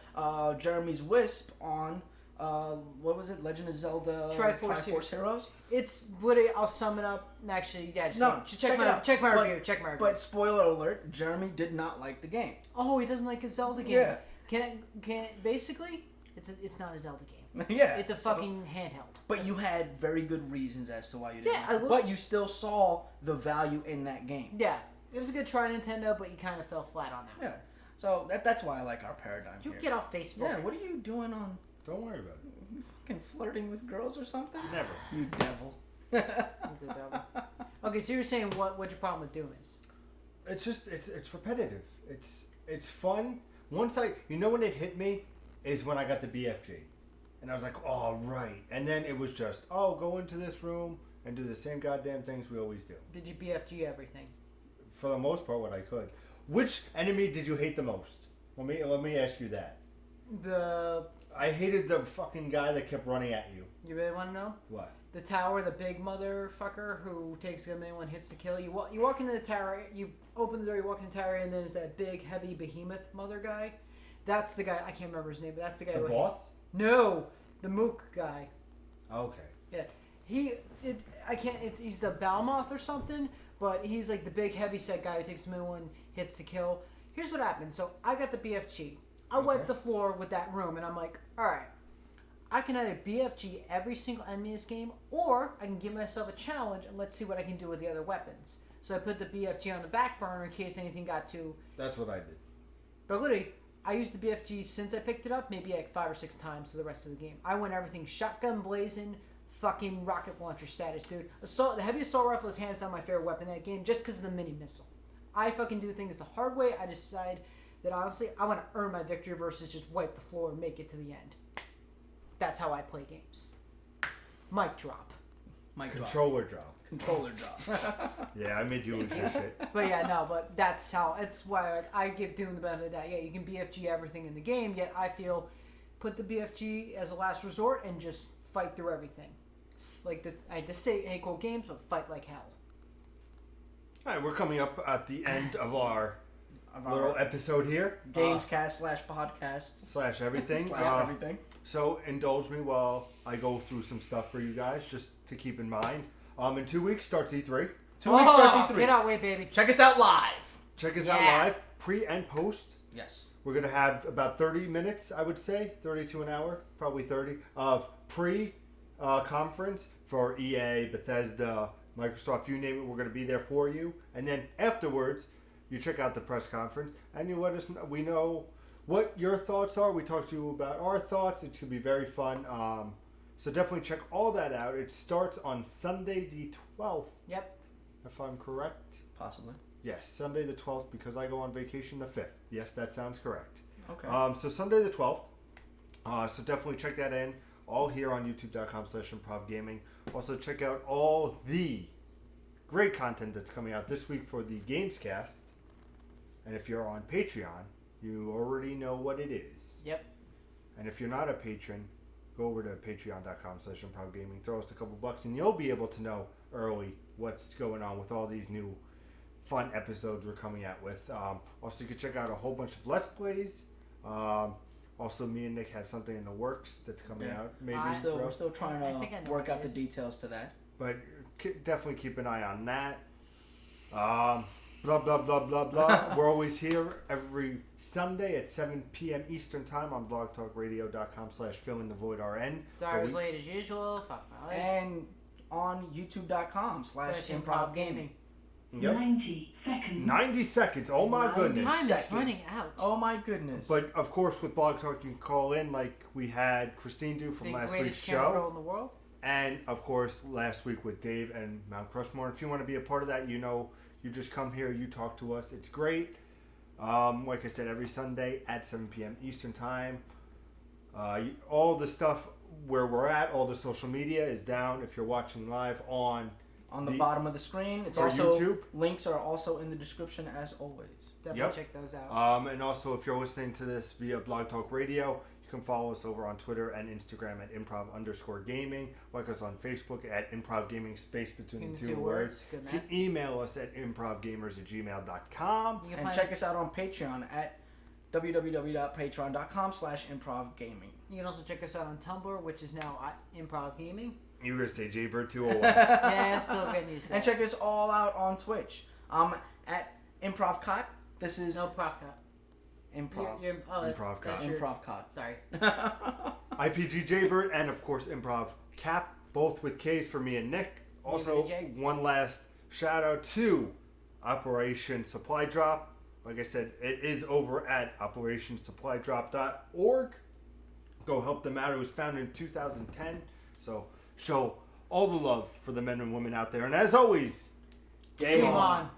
Jeremy's Wisp on what was it? Legend of Zelda Triforce Heroes. It's literally. I'll sum it up. Actually, yeah. Check it out. Check my review. Check my review. But spoiler alert: Jeremy did not like the game. Oh, he doesn't like a Zelda game. Yeah. Can basically, it's not a Zelda game. Yeah, It's a fucking handheld. But you had very good reasons as to why you didn't. Yeah, like it. But you still saw the value in that game. Yeah, it was a good try, Nintendo, but you kind of fell flat on that. Yeah. So that's why I like our paradigm. Did you here. get off Facebook? Yeah. What are you doing on? Don't worry about it. You fucking flirting with girls or something? Never. You devil. He's a devil. Okay, so you're saying what your problem with Doom is? It's just it's repetitive. It's fun. Once when it hit me is when I got the BFG, and I was like, oh right. And then it was just go into this room and do the same goddamn things we always do. Did you BFG everything? For the most part, what I could. Which enemy did you hate the most? Let me ask you that. I hated the fucking guy that kept running at you. You really want to know? What? The tower, the big motherfucker who takes a million hits to kill you. You walk into the tower, you open the door, you walk in the tower, and then there's that big, heavy behemoth mother guy. That's the guy. I can't remember his name, but that's the guy. The boss? No, the Mook guy. Okay. Yeah, he's the Balmoth or something, but he's like the big heavyset guy who takes a million hits to kill. Here's what happened. So I got the BFG. I wiped the floor with that room, and I'm like, all right, I can either BFG every single enemy in this game, or I can give myself a challenge and let's see what I can do with the other weapons. So I put the BFG on the back burner in case anything got too. That's what I did. But literally, I used the BFG since I picked it up, maybe like 5 or 6 times for the rest of the game. I went everything shotgun blazing, fucking rocket launcher status, dude. The heavy assault rifle is hands down my favorite weapon in that game, just because of the mini missile. I fucking do things the hard way. I decide that honestly, I want to earn my victory versus just wipe the floor and make it to the end. That's how I play games. Mic drop. Controller drop. Controller drop. Yeah, I made you lose your shit. But yeah, no, but that's why like, I give Doom the benefit of that. Yeah, you can BFG everything in the game, yet I feel put the BFG as a last resort and just fight through everything. Like I had to say, hey, cool games, but fight like hell. All right, we're coming up at the end of our little episode here. Gamescast / podcast / everything. / everything. So indulge me while I go through some stuff for you guys, just to keep in mind. In 2 weeks starts E3. 2 weeks starts E3. Cannot wait, baby. Check us out live. Check us out live, pre and post. Yes. We're going to have about 30 minutes, I would say, 30 to an hour, probably 30, of pre-conference for EA, Bethesda, Microsoft, you name it, we're going to be there for you. And then afterwards, you check out the press conference, and you let us know, we know what your thoughts are. We talk to you about our thoughts. It should be very fun. So definitely check all that out. It starts on Sunday the 12th. Yep. If I'm correct. Possibly. Yes, Sunday the 12th, because I go on vacation the 5th. Yes, that sounds correct. Okay. So Sunday the 12th. So definitely check that in. All here on youtube.com/improvgaming. Also check out all the great content that's coming out this week for the Gamescast. And if you're on Patreon, you already know what it is. Yep. And if you're not a patron, go over to patreon.com/improvgaming. Throw us a couple bucks and you'll be able to know early what's going on with all these new fun episodes we're coming out with. Also, you can check out a whole bunch of Let's Plays. Also, me and Nick have something in the works that's coming out. Maybe We're still trying I think I to know work what out it the is. details to that. But definitely keep an eye on that. Blah, blah, blah, blah, blah. We're always here every Sunday at 7 p.m. Eastern Time on blogtalkradio.com/fillinthevoidrn. Sorry, late as usual. Fuck my life. And on youtube.com/improvgaming. Yep. 90 seconds. 90 seconds. Oh my 90 goodness. Time is seconds. running out. Oh my goodness. But of course, with Blog Talk, you can call in like we had Christine do from The last week's greatest camera girl show. in the world. And of course, last week with Dave and Mount Crushmore. If you want to be a part of that, you know, you just come here, you talk to us. It's great. Like I said, every Sunday at 7 p.m. Eastern Time. All the stuff where we're at, all the social media is down if you're watching live on the bottom of the screen. It's or also YouTube. Links are also in the description as always. Definitely check those out. And also, if you're listening to this via Blog Talk Radio, you can follow us over on Twitter and Instagram at improv_gaming. Like us on Facebook at improvgaming space between the two words. Good You man. can email us at improvgamers@gmail.com. You can And find check us out on Patreon at www.patreon.com/improvgaming. You can also check us out on Tumblr, which is now Improv Gaming. You were going to say Jaybird 201. Yeah, still getting used to And that. check us all out on Twitch. At ImprovCot. This is No Profcot. Improv. Improv that's Cot. your- ImprovCot. Sorry. IPG Jaybird and, of course, Improv Cap, both with K's for me and Nick. Also, DJ. one last shout out to Operation Supply Drop. Like I said, it is over at operationsupply.org. Go help them out. It was founded in 2010. So show all the love for the men and women out there. And as always, Game on.